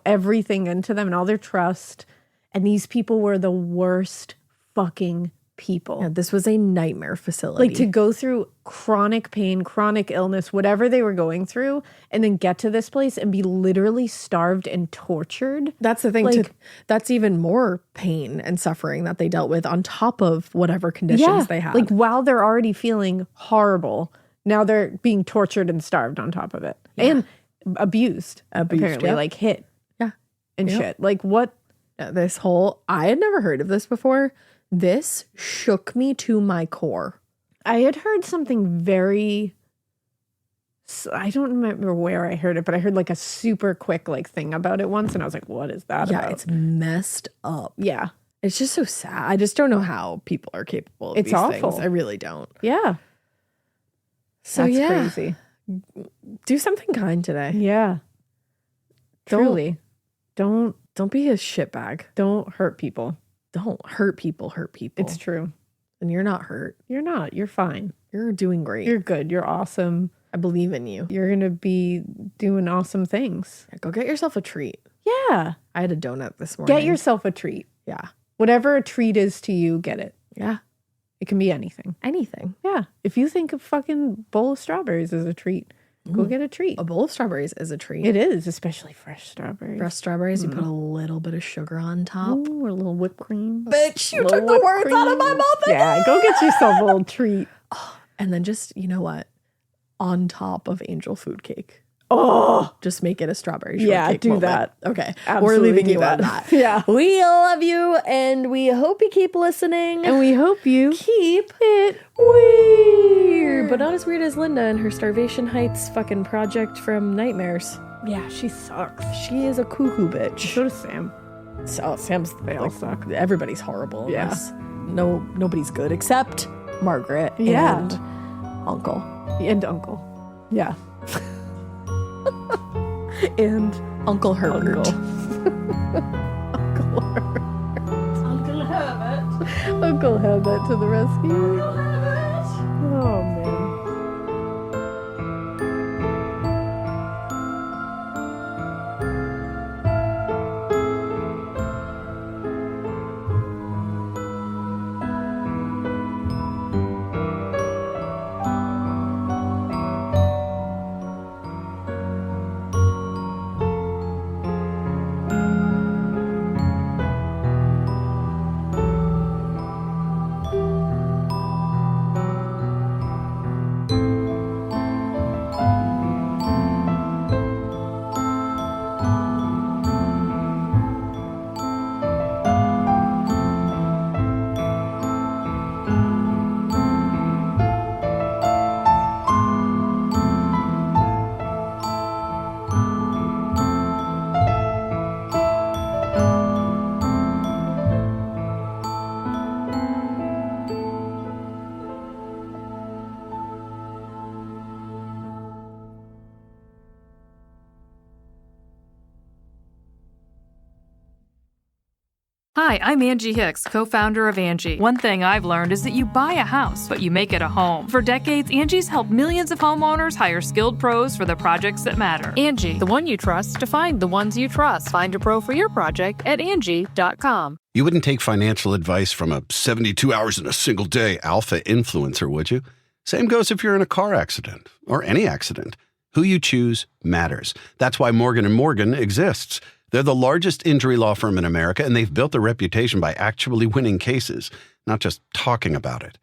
Speaker 2: everything into them and all their trust. And these people were the worst fucking people.
Speaker 1: Yeah, this was a nightmare facility.
Speaker 2: Like to go through chronic pain, chronic illness, whatever they were going through, and then get to this place and be literally starved and tortured.
Speaker 1: That's the thing.
Speaker 2: Like-
Speaker 1: That's even more pain and suffering that they dealt with on top of whatever conditions they had.
Speaker 2: Like while they're already feeling horrible, now they're being tortured and starved on top of it. And abused apparently,
Speaker 1: yep.
Speaker 2: like hit.
Speaker 1: Yeah.
Speaker 2: And
Speaker 1: Yep.
Speaker 2: shit. Like what?
Speaker 1: I had never heard of this before. This shook me to my core.
Speaker 2: I had heard something very, I don't remember where I heard it, but I heard like a super quick like thing about it once. And I was like, what is that
Speaker 1: Yeah,
Speaker 2: about?
Speaker 1: it's messed up.
Speaker 2: Yeah.
Speaker 1: It's just so sad. I just don't know how people are capable of
Speaker 2: It's
Speaker 1: these
Speaker 2: awful.
Speaker 1: things. I really don't.
Speaker 2: Yeah.
Speaker 1: So
Speaker 2: That's
Speaker 1: yeah,
Speaker 2: crazy.
Speaker 1: do something kind today.
Speaker 2: Yeah. Truly. Don't
Speaker 1: Don't be a shitbag.
Speaker 2: hurt people.
Speaker 1: Don't hurt people. Hurt people.
Speaker 2: It's true.
Speaker 1: And you're not hurt.
Speaker 2: You're not. You're fine.
Speaker 1: You're doing great.
Speaker 2: You're good. You're awesome.
Speaker 1: I believe in you.
Speaker 2: You're going to be doing awesome things.
Speaker 1: Go get yourself a treat.
Speaker 2: Yeah.
Speaker 1: I had a donut this morning.
Speaker 2: Get yourself a treat.
Speaker 1: Yeah.
Speaker 2: Whatever a treat is to you, get it.
Speaker 1: Yeah.
Speaker 2: It can be anything.
Speaker 1: Anything.
Speaker 2: Yeah. If you think a fucking bowl of strawberries is a treat, go get a treat.
Speaker 1: A bowl of strawberries is a treat.
Speaker 2: It is, especially fresh strawberries.
Speaker 1: Fresh strawberries, you put a little bit of sugar on top.
Speaker 2: Ooh, a little whipped cream.
Speaker 1: Bitch, you
Speaker 2: Little
Speaker 1: took the
Speaker 2: whipped
Speaker 1: words out of my
Speaker 2: cream.
Speaker 1: mouth.
Speaker 2: Yeah, go get yourself a little treat.
Speaker 1: And then just, you know what? On top of angel food cake.
Speaker 2: Oh,
Speaker 1: Just make it a strawberry
Speaker 2: Yeah,
Speaker 1: shortcake
Speaker 2: do
Speaker 1: moment.
Speaker 2: that.
Speaker 1: Okay.
Speaker 2: Absolutely
Speaker 1: We're leaving
Speaker 2: do
Speaker 1: you on
Speaker 2: that.
Speaker 1: that.
Speaker 2: Yeah.
Speaker 1: We love you and we hope you keep listening.
Speaker 2: and we hope you
Speaker 1: keep it weird. But not as weird as Linda and her Starvation Heights fucking project from Nightmares.
Speaker 2: Yeah, she sucks.
Speaker 1: She is a cuckoo bitch.
Speaker 2: So does Sam.
Speaker 1: So Sam's
Speaker 2: They all suck.
Speaker 1: Everybody's horrible in
Speaker 2: Yeah.
Speaker 1: this. Nobody's good except Margaret
Speaker 2: Yeah.
Speaker 1: and Uncle.
Speaker 2: And Uncle. Yeah. and
Speaker 1: Uncle Herbert.
Speaker 2: Uncle. Uncle Herbert. Uncle Herbert to the rescue. Oh, man.
Speaker 3: Hi, I'm Angie Hicks, co-founder of Angie. One thing I've learned is that you buy a house, but you make it a home. For decades, Angie's helped millions of homeowners hire skilled pros for the projects that matter. Angie, the one you trust to find the ones you trust. Find a pro for your project at Angie.com.
Speaker 4: You wouldn't take financial advice from a 72 hours in a single day alpha influencer, would you? Same goes if you're in a car accident or any accident. Who you choose matters. That's why Morgan & Morgan exists. They're the largest injury law firm in America, and they've built a reputation by actually winning cases, not just talking about it.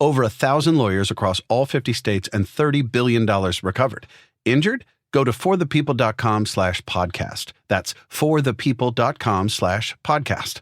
Speaker 4: Over 1,000 lawyers across all 50 states and $30 billion recovered. Injured? Go to forthepeople.com/podcast. That's forthepeople.com/podcast.